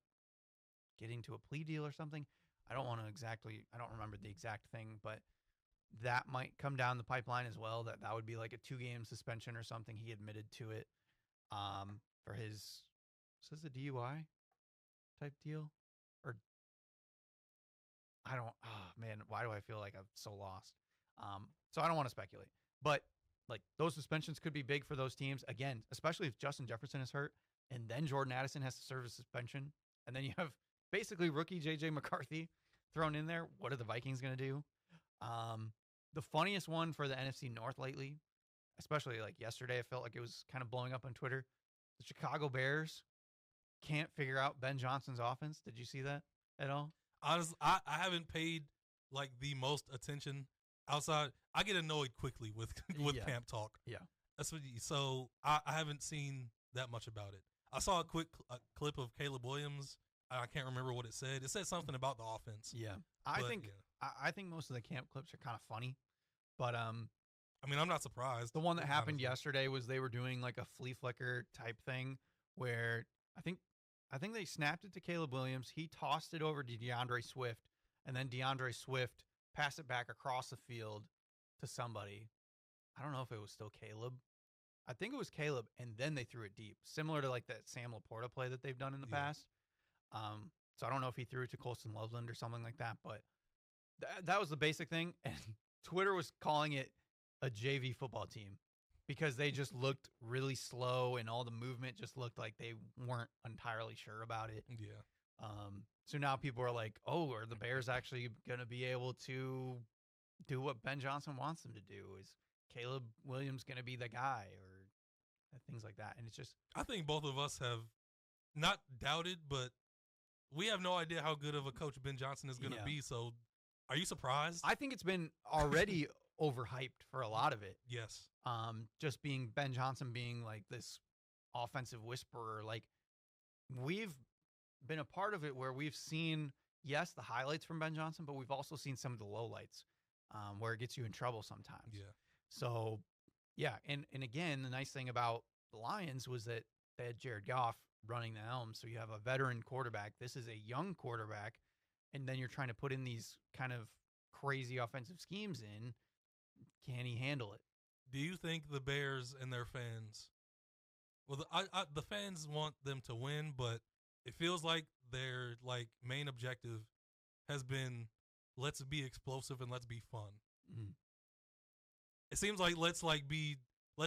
getting to a plea deal or something. I don't remember the exact thing, but that might come down the pipeline as well. That would be like a 2-game suspension or something. He admitted to it for his, is this a DUI type deal? Or I don't, man, why do I feel like I'm so lost? So I don't want to speculate, but like those suspensions could be big for those teams. Again, especially if Justin Jefferson is hurt and then Jordan Addison has to serve a suspension. And then you have basically rookie J.J. McCarthy thrown in there. What are the Vikings going to do? The funniest one for the NFC North lately, especially like yesterday, I felt like it was kind of blowing up on Twitter. The Chicago Bears can't figure out Ben Johnson's offense. Did you see that at all? Honestly, I haven't paid like the most attention outside. I get annoyed quickly with camp talk. Yeah. So I haven't seen that much about it. I saw a quick clip of Caleb Williams. I can't remember what it said. It said something about the offense. Yeah. I think most of the camp clips are kind of funny, but I mean, I'm not surprised. the one that happened yesterday was they were doing like a flea flicker type thing where I think they snapped it to Caleb Williams. He tossed it over to DeAndre Swift, and then DeAndre Swift passed it back across the field to somebody. I don't know if it was still Caleb. I think it was Caleb, and then they threw it deep, similar to like that Sam Laporta play that they've done in the past. So I don't know if he threw it to Colston Loveland or something like that, but that was the basic thing. And Twitter was calling it a JV football team because they just looked really slow and all the movement just looked like they weren't entirely sure about it. Yeah. So now people are like, oh, are the Bears actually going to be able to do what Ben Johnson wants them to do? Is Caleb Williams going to be the guy or things like that? And it's just, I think both of us have not doubted, but we have no idea how good of a coach Ben Johnson is going to be. So are you surprised? I think it's been already overhyped for a lot of it. Yes. Just being Ben Johnson being like this offensive whisperer. Like we've been a part of it where we've seen, yes, the highlights from Ben Johnson, but we've also seen some of the lowlights where it gets you in trouble sometimes. Yeah. So, yeah. And again, the nice thing about the Lions was that they had Jared Goff running the helm. So you have a veteran quarterback. This is a young quarterback. And then you're trying to put in these kind of crazy offensive schemes in. Can he handle it? Do you think the Bears and their fans, well, the fans want them to win, but it feels like their like main objective has been, let's be explosive and let's be fun. Mm-hmm. It seems like let's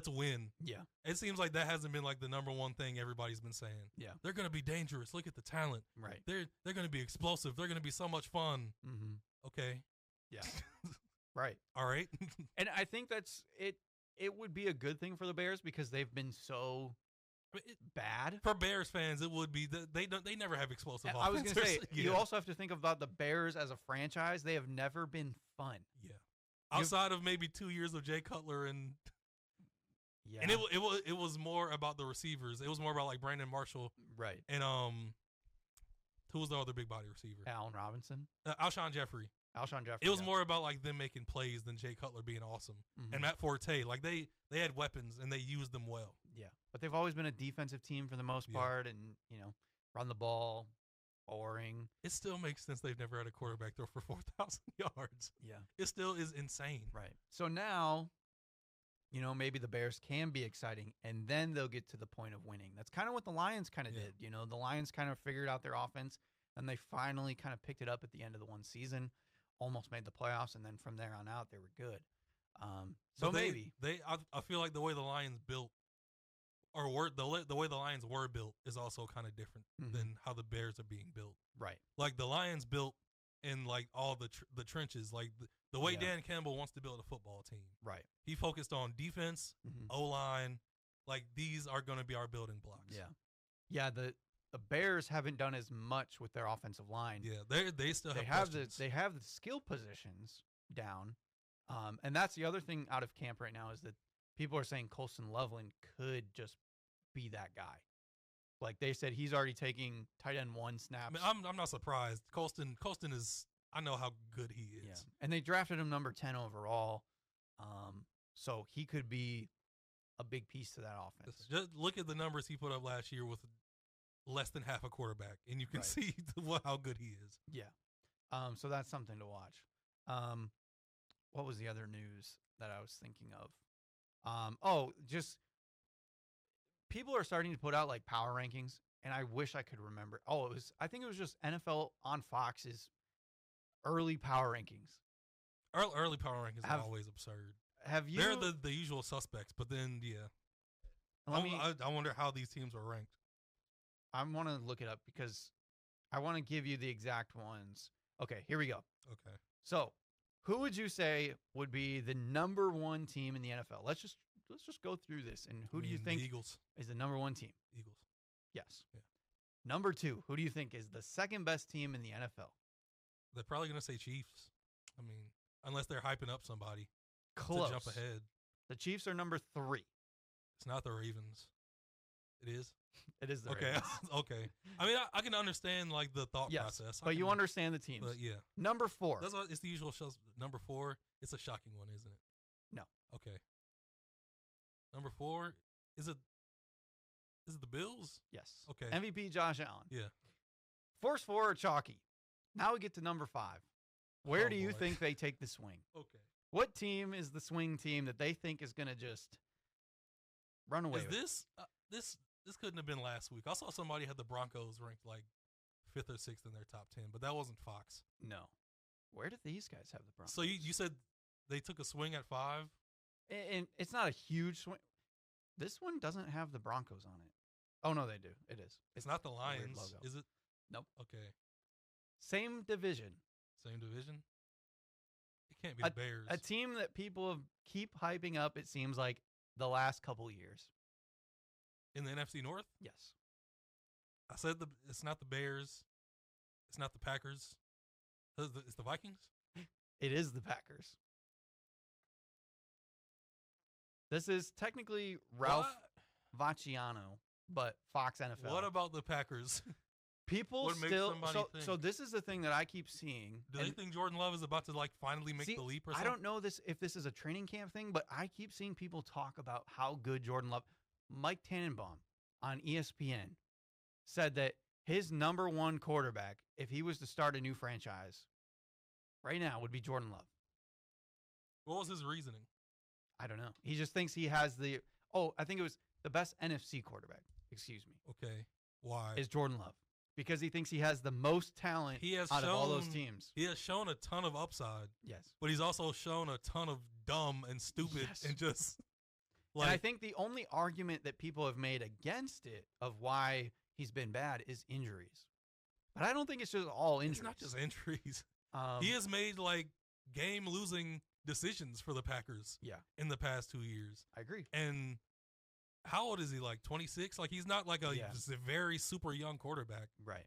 win. Yeah. It seems like that hasn't been like the number one thing everybody's been saying. Yeah. They're going to be dangerous. Look at the talent. Right. They're going to be explosive. They're going to be so much fun. Mm-hmm. Okay. Yeah. Right. All right. And I think that's it. It would be a good thing for the Bears because they've been so bad. For Bears fans, it would be they never have explosive offense. I was going to say, yeah. you also have to think about the Bears as a franchise. They have never been fun. Yeah. Outside of maybe 2 years of Jay Cutler and yeah, and it was more about the receivers. It was more about like Brandon Marshall, right? And who was the other big body receiver? Allen Robinson, Alshon Jeffrey. It was more about like them making plays than Jay Cutler being awesome. Mm-hmm. And Matt Forte, like they had weapons and they used them well. Yeah, but they've always been a defensive team for the most part, and run the ball, boring. It still makes sense they've never had a quarterback throw for 4,000 yards. Yeah, it still is insane. Right. So now, maybe the Bears can be exciting, and then they'll get to the point of winning. That's kind of what the Lions kind of did. The Lions kind of figured out their offense, and they finally kind of picked it up at the end of the one season, almost made the playoffs, and then from there on out, they were good. So maybe I feel like the way the Lions built, or the way the Lions were built, is also kind of different than how the Bears are being built. Right. Like the Lions built in like all the trenches, like the way Dan Campbell wants to build a football team. Right. He focused on defense, O-line. Like these are going to be our building blocks. Yeah. Yeah. The Bears haven't done as much with their offensive line. Yeah. They still have questions. They have the skill positions down. And that's the other thing out of camp right now is that people are saying Colston Loveland could just be that guy. Like they said, he's already taking tight end 1 snaps. I mean, I'm not surprised. Colston is. I know how good he is. Yeah. And they drafted him number 10 overall. So he could be a big piece to that offense. Just look at the numbers he put up last year with less than half a quarterback, and you can see how good he is. Yeah. So that's something to watch. What was the other news that I was thinking of? Just people are starting to put out like power rankings, and I wish I could remember. I think it was just NFL on Fox's early power rankings. Early power rankings are always absurd. Have you? They're the usual suspects, but then I wonder how these teams are ranked. I want to look it up because I want to give you the exact ones. Okay, here we go. Okay. So, who would you say would be the number one team in the NFL? Let's just go through this. And who do you The think Eagles. is the number one team? Eagles. Yes. Yeah. Number two, who do you think is the second best team in the NFL? They're probably going to say Chiefs. I mean, unless they're hyping up somebody Close. to jump ahead. The Chiefs are number three. It's not the Ravens. It is? It is the Okay. Ravens. Okay. I mean, I can understand, like, the thought Yes, process. but you understand the teams. But, yeah. Number four. That's what, it's the usual shows. Number 4, it's a shocking one, isn't it? No. Okay. Number 4, is it the Bills? Yes. Okay. MVP Josh Allen. Yeah. First four are chalky. Now we get to number 5. Where Oh, do you boy. think they take the swing? Okay. What team is the swing team that they think is going to just run away Is with? this couldn't have been last week. I saw somebody had the Broncos ranked like 5th or 6th in their top 10, but that wasn't Fox. No. Where did these guys have the Broncos? So you said they took a swing at 5? And it's not a huge swing. This one doesn't have the Broncos on it. Oh, no, they do. It is. It's not the a weird Lions, logo. is it? Nope. Okay. Same division. Same division? It can't be the Bears. A team that people keep hyping up, it seems like, the last couple years. In the NFC North? Yes. I said it's not the Bears. It's not the Packers. It's the Vikings? It is the Packers. This is technically Ralph Vacciano, but Fox NFL. What about the Packers? People what makes still somebody think? so this is the thing that I keep seeing. Do they think Jordan Love is about to like finally make the leap or I something? don't know if this is a training camp thing, but I keep seeing people talk about how good Jordan Love. Mike Tannenbaum on ESPN said that his number one quarterback, if he was to start a new franchise right now, would be Jordan Love. What was his reasoning? I don't know. He just thinks he has I think it was the best NFC quarterback, excuse me, Okay. Why? is Jordan Love. Because he thinks he has the most talent out of all those teams. He has shown a ton of upside, Yes. but he's also shown a ton of dumb and stupid Yes. and just And I think the only argument that people have made against it of why he's been bad is injuries. But I don't think it's just all injuries. it's not just injuries. Um, He has made like game-losing decisions for the Packers Yeah, in the past 2 years. I agree. And how old is he? Like 26? Like he's not like just a very super young quarterback. Right.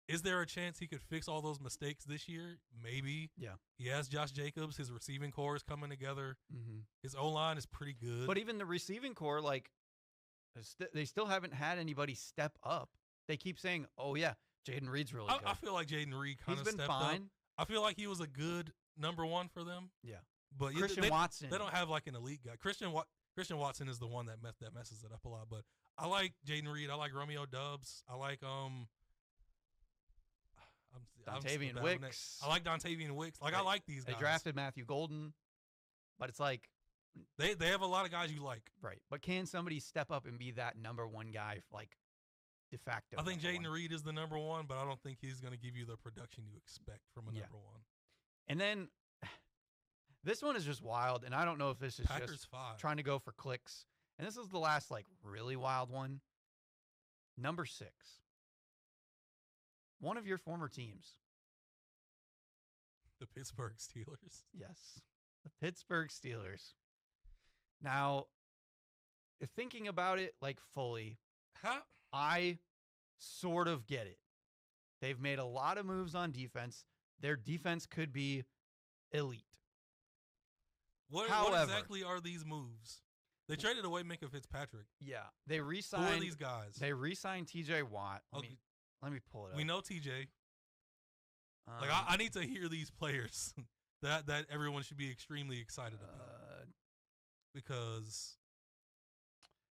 Is there a chance he could fix all those mistakes this year? Maybe. Yeah. He has Josh Jacobs. His receiving core is coming together. Mm-hmm. His O-line is pretty good. But even the receiving core, like, they still haven't had anybody step up. They keep saying, "Oh yeah, Jaden Reed's really good." I feel like Jaden Reed kind He's of been stepped fine. up. I feel like he was a good number 1 for them. Yeah. But Christian Watson. They don't have like an elite guy. Christian Watson is the one that messes it up a lot. But I like Jaden Reed. I like Romeo Dubs. I like Dontavian Wicks. I like Dontavian Wicks. Like I like these They guys. drafted Matthew Golden, but it's like, They have a lot of guys you like. right. But can somebody step up and be that number one guy, like, de facto? I think number Jaden one? Reed is the number 1, but I don't think he's going to give you the production you expect from a Yeah. number 1. And then this one is just wild, and I don't know if this is Packers just 5. trying to go for clicks. And this is the last, like, really wild one. Number 6. One of your former teams. The Pittsburgh Steelers. Yes. The Pittsburgh Steelers. Now, thinking about it, like, fully, How? I sort of get it. They've made a lot of moves on defense. Their defense could be elite. What However- exactly are these moves? They traded away Minka Fitzpatrick. Yeah. They Who are re-signed these guys? They re-signed TJ Watt. Okay. Let me pull it up. We know TJ. Like Um, I need to hear these players that everyone should be extremely excited about because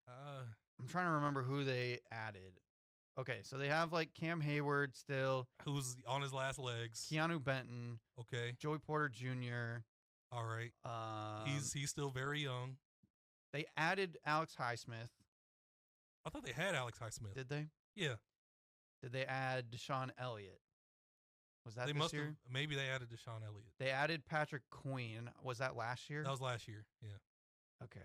I'm trying to remember who they added. Okay, so they have like Cam Hayward still, who's on his last legs. Keanu Benton, Okay, Joey Porter Jr. all right. He's still very young. They added Alex Highsmith. I thought they had Alex Highsmith. Did they? Yeah, Did they add Deshaun Elliott? Was that they this must year? have. Maybe they added Deshaun Elliott. They added Patrick Queen. Was that last year? That was last year. Yeah. Okay.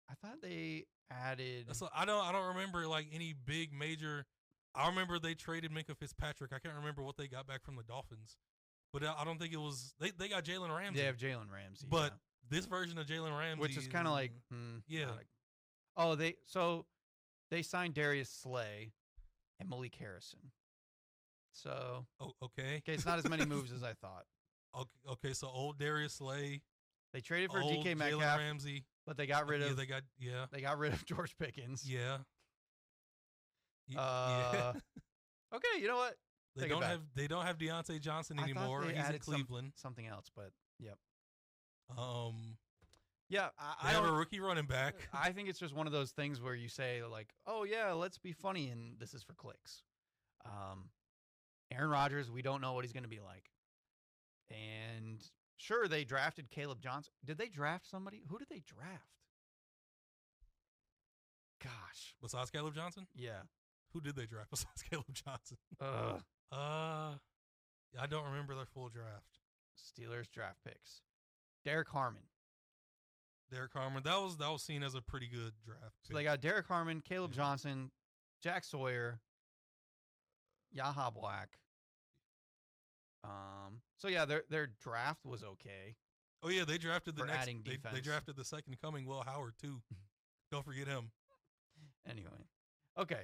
I thought they added. So I don't remember like any big major. I remember they traded Minka Fitzpatrick. I can't remember what they got back from the Dolphins, but I don't think it was. They got Jalen Ramsey. They have Jalen Ramsey, but this version of Jalen Ramsey, which is kind of like, yeah. They signed Darius Slay and Malik Harrison. So okay, it's not as many moves as I thought. Okay, so old Darius Slay. They traded for old DK Metcalf, Jalen Ramsey, but they got rid of. They got rid of George Pickens. Yeah. Okay, you know what? They don't have Deontay Johnson anymore. He's in Cleveland. Something else, but yep. Yeah, I have a rookie running back. I think it's just one of those things where you say like, "Oh yeah, let's be funny," and this is for clicks. Aaron Rodgers, we don't know what he's going to be like, and sure, they drafted Caleb Johnson. Did they draft somebody? Who did they draft? Gosh, besides Caleb Johnson? Yeah. Who did they draft besides Caleb Johnson? I don't remember their full draft. Steelers draft picks. Derek Harmon. That was seen as a pretty good draft. So they got Derek Harmon, Caleb Johnson, Jack Sawyer, Yaha Black. So yeah, their draft was okay. Oh yeah, they drafted the next. Adding defense. They drafted the second coming, Will Howard too. Don't forget him. Anyway, okay.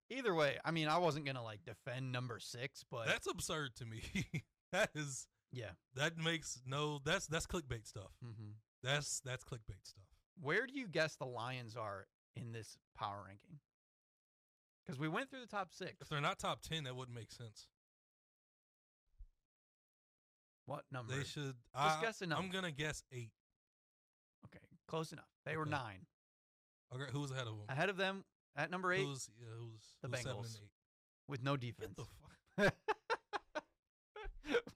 Either way, I mean, I wasn't gonna like defend number 6, but that's absurd to me. That is. Yeah. That makes That's clickbait stuff. Mm-hmm. That's clickbait stuff. Where do you guess the Lions are in this power ranking? Because we went through the top 6. If they're not top 10, that wouldn't make sense. What number? They should. Just guess a number. I'm gonna guess 8. Okay, close enough. They were 9. Okay, who was ahead of them? Ahead of them at number 8. Who's the Bengals 7 and 8 with no defense. What the fuck?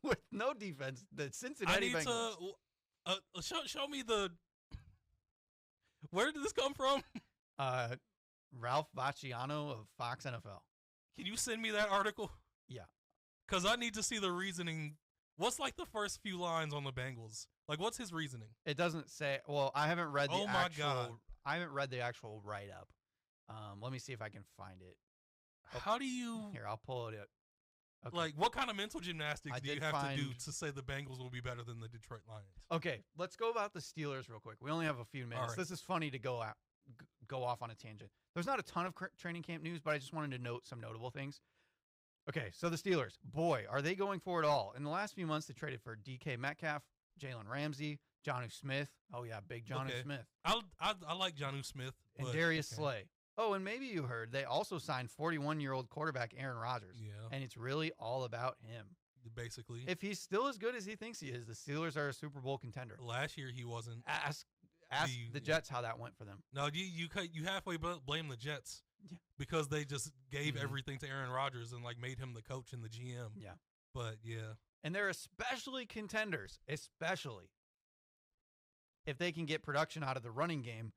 With no defense, the Cincinnati Bengals. Show me the. Where did this come from? Ralph Vacciano of Fox NFL. Can you send me that article? Yeah. Because I need to see the reasoning. What's like the first few lines on the Bengals? Like, what's his reasoning? It doesn't say. Well, I haven't read the Oh my actual. God. I haven't read the actual write up. Let me see if I can find it. How do you? Here, I'll pull it up. Okay. Like, what kind of mental gymnastics do you have to do find- to say the Bengals will be better than the Detroit Lions? Okay, let's go about the Steelers real quick. We only have a few minutes. right. This is funny to go off on a tangent. There's not a ton of training camp news, but I just wanted to note some notable things. Okay, so the Steelers, boy, are they going for it all. In the last few months, they traded for DK Metcalf, Jalen Ramsey, Jonnu Smith. Oh, yeah, big Jonnu Smith. I like Jonnu Smith. And but, Darius Slay. Oh, and maybe you heard they also signed 41-year-old quarterback Aaron Rodgers. Yeah. And it's really all about him. Basically. If he's still as good as he thinks he is, the Steelers are a Super Bowl contender. Last year he wasn't. Ask the Jets how that went for them. No, you halfway blame the Jets. Yeah. Because they just gave everything to Aaron Rodgers and like made him the coach and the GM. Yeah. But yeah. And they're especially contenders, especially if they can get production out of the running game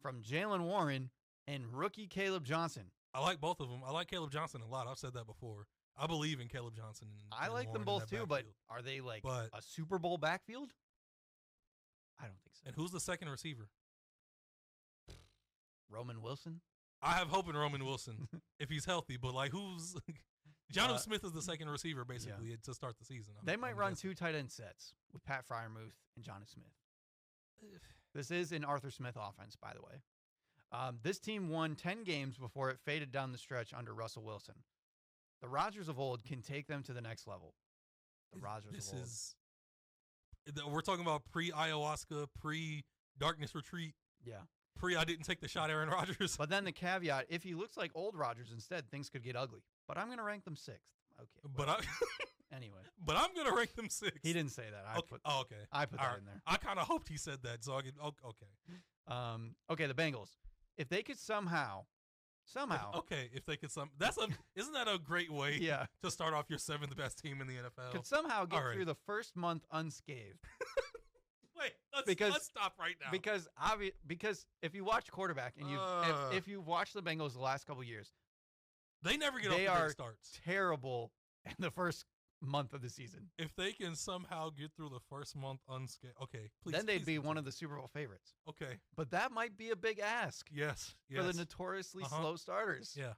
from Jalen Warren and rookie Caleb Johnson. I like both of them. I like Caleb Johnson a lot. I've said that before. I believe in Caleb Johnson. I like them both too, but are they like a Super Bowl backfield? I don't think so. And who's the second receiver? Roman Wilson? I have hope in Roman Wilson if he's healthy, but like who's Jonnu Smith is the second receiver basically to start the season. They might run 2 tight end sets with Pat Freiermuth and Jonnu Smith. This is an Arthur Smith offense, by the way. This team won 10 games before it faded down the stretch under Russell Wilson. The Rodgers of old can take them to the next level. The Rodgers of old. We're talking about pre-ayahuasca, pre-darkness retreat. Yeah. I didn't take the shot, Aaron Rodgers. But then the caveat, if he looks like old Rodgers instead, things could get ugly. But I'm going to rank them 6th. Okay. Anyway. But I'm going to rank them 6th. He didn't say that. Okay. I put that in there. I kind of hoped he said that, so I could. Okay. Okay, the Bengals. If they could somehow. If they could isn't that a great way to start off your 7th best team in the NFL? Could somehow get through the first month unscathed. Wait, let's stop right now. Because if you watch quarterback and if you watch the Bengals the last couple of years, they never get off the great starts. Terrible in the first month of the season. If they can somehow get through the first month unscathed, okay, please. Then they'd be one of the Super Bowl favorites. Okay, but that might be a big ask. Yes. For the notoriously slow starters. Yeah.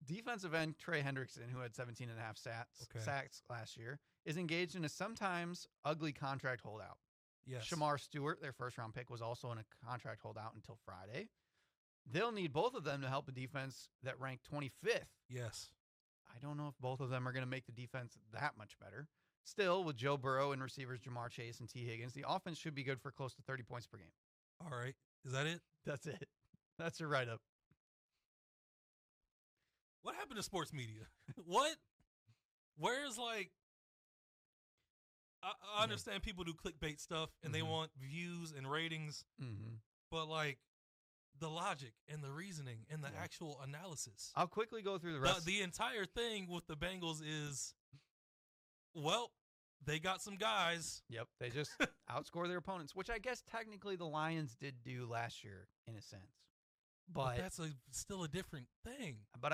Defensive end Trey Hendrickson, who had 17 and a half sacks last year, is engaged in a sometimes ugly contract holdout. Yes. Shamar Stewart, their first-round pick, was also in a contract holdout until Friday. They'll need both of them to help a defense that ranked 25th. Yes. I don't know if both of them are going to make the defense that much better. Still, with Joe Burrow and receivers Jamar Chase and T. Higgins, the offense should be good for close to 30 points per game. All right. Is that it? That's it. That's a write-up. What happened to sports media? What? Where's like, I understand people do clickbait stuff and they want views and ratings, but like the logic and the reasoning and the actual analysis. I'll quickly go through the rest. The entire thing with the Bengals is, well, they got some guys. Yep, they just outscore their opponents, which I guess technically the Lions did do last year in a sense. But that's still a different thing. But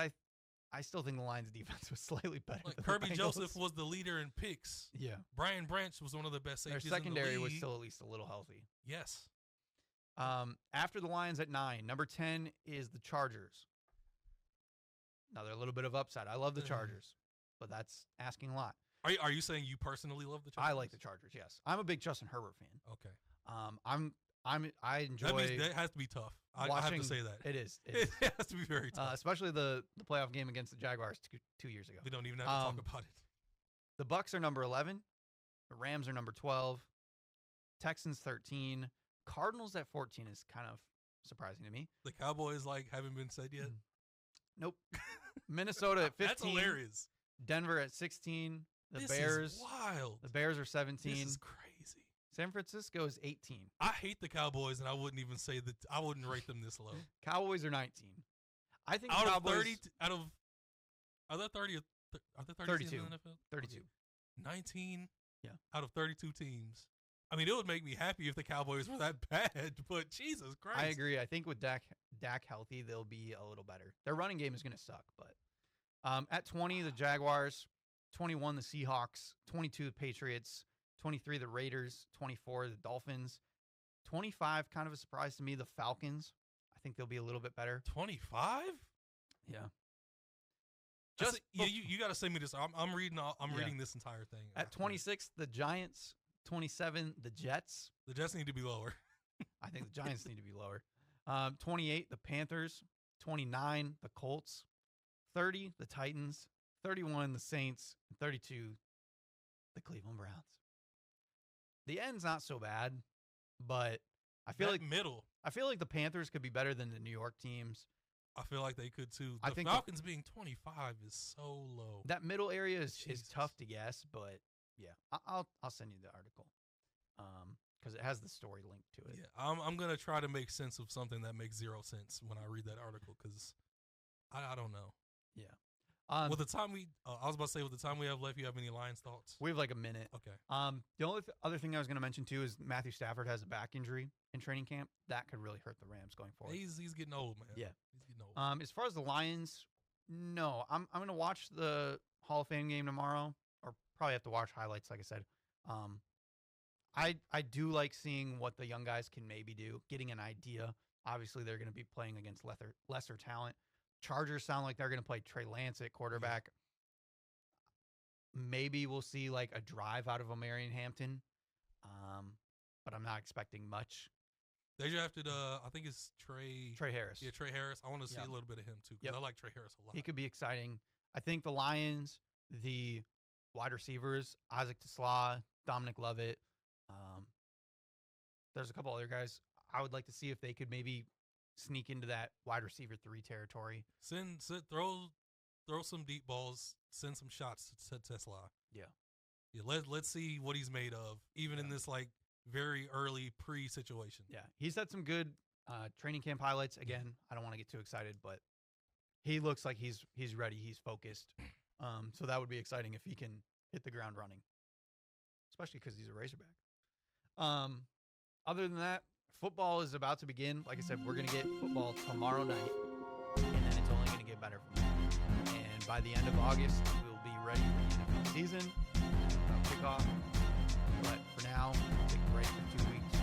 I still think the Lions' defense was slightly better. Like than Kirby the Bengals. Joseph was the leader in picks. Yeah. Brian Branch was one of the best Their safeties secondary in the was league. still at least a little healthy. Yes. After the Lions at 9, number 10 is the Chargers. Another little bit of upside. I love the Chargers, but that's asking a lot. Are you saying you personally love the Chargers? I like the Chargers. Yes, I'm a big Justin Herbert fan. Okay. I enjoy. That has to be tough. I have to say that it is. It has to be very tough. Especially the playoff game against the Jaguars 2 years ago. We don't even have to talk about it. The Bucs are number 11. The Rams are number 12. Texans 13. Cardinals at 14 is kind of surprising to me. The Cowboys haven't been said yet. Nope. Minnesota at 15. That's hilarious. Denver at 16. The This Bears. is wild. The Bears are 17. This is crazy. San Francisco is 18. I hate the Cowboys, and I wouldn't even say that. I wouldn't rate them this low. Cowboys are 19. I think Out Cowboys, of 30, are there 30? Are there 30 teams 32. in the NFL? 32. Okay. 19. Yeah. Out of 32 teams. I mean, it would make me happy if the Cowboys were that bad, but Jesus Christ. I agree. I think with Dak healthy, they'll be a little better. Their running game is going to suck, but at 20, the Jaguars, 21, the Seahawks, 22, the Patriots, 23, the Raiders, 24, the Dolphins, 25, kind of a surprise to me, the Falcons. I think they'll be a little bit better. 25? Yeah. You got to send me this. I'm reading. I'm reading this entire thing. At 26, the Giants. 27, the Jets. The Jets need to be lower. I think the Giants need to be lower. 28, the Panthers. 29, the Colts. 30, the Titans. 31, the Saints. 32, the Cleveland Browns. The end's not so bad, but I feel like the Panthers could be better than the New York teams. I feel like they could too. I The think Falcons being 25 is so low. That middle area is Jesus. tough to guess, but yeah, I'll send you the article because it has the story linked to it. Yeah, I'm gonna try to make sense of something that makes zero sense when I read that article because I don't know. Yeah. With the time I was about to say, with the time we have left, you have any Lions thoughts? We have like a minute. Okay. The only other thing I was going to mention too is Matthew Stafford has a back injury in training camp. That could really hurt the Rams going forward. He's getting old, man. Yeah. He's getting old. As far as the Lions, no, I'm going to watch the Hall of Fame game tomorrow, or probably have to watch highlights. Like I said, I do like seeing what the young guys can maybe do, getting an idea. Obviously, they're going to be playing against lesser talent. Chargers sound like they're going to play Trey Lance at quarterback. Maybe we'll see like a drive out of Marion Hampton, but I'm not expecting much. They drafted, I think it's Trey Harris. Yeah, Trey Harris. I want to see Yep. a little bit of him too because I like Trey Harris a lot. He could be exciting. I think the Lions, the wide receivers, Isaac TeSlaa, Dominic Lovett. There's a couple other guys I would like to see if they could maybe sneak into that wide receiver 3 territory. Throw some deep balls. Send some shots to Tesla. Yeah. Let's see what he's made of, even in this like very early pre-situation. Yeah, he's had some good training camp highlights. Again, I don't want to get too excited, but he looks like he's ready. He's focused. So that would be exciting if he can hit the ground running, especially because he's a Razorback. Other than that, football is about to begin. Like I said, we're going to get football tomorrow night, and then it's only going to get better from there. And by the end of August, we'll be ready for the NFL season. Kickoff. But for now, take a break for 2 weeks.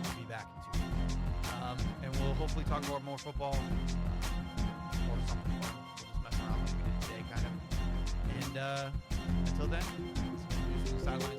We'll be back in 2 weeks. And we'll hopefully talk about more football or something fun. We'll just mess around with And until then, Sideline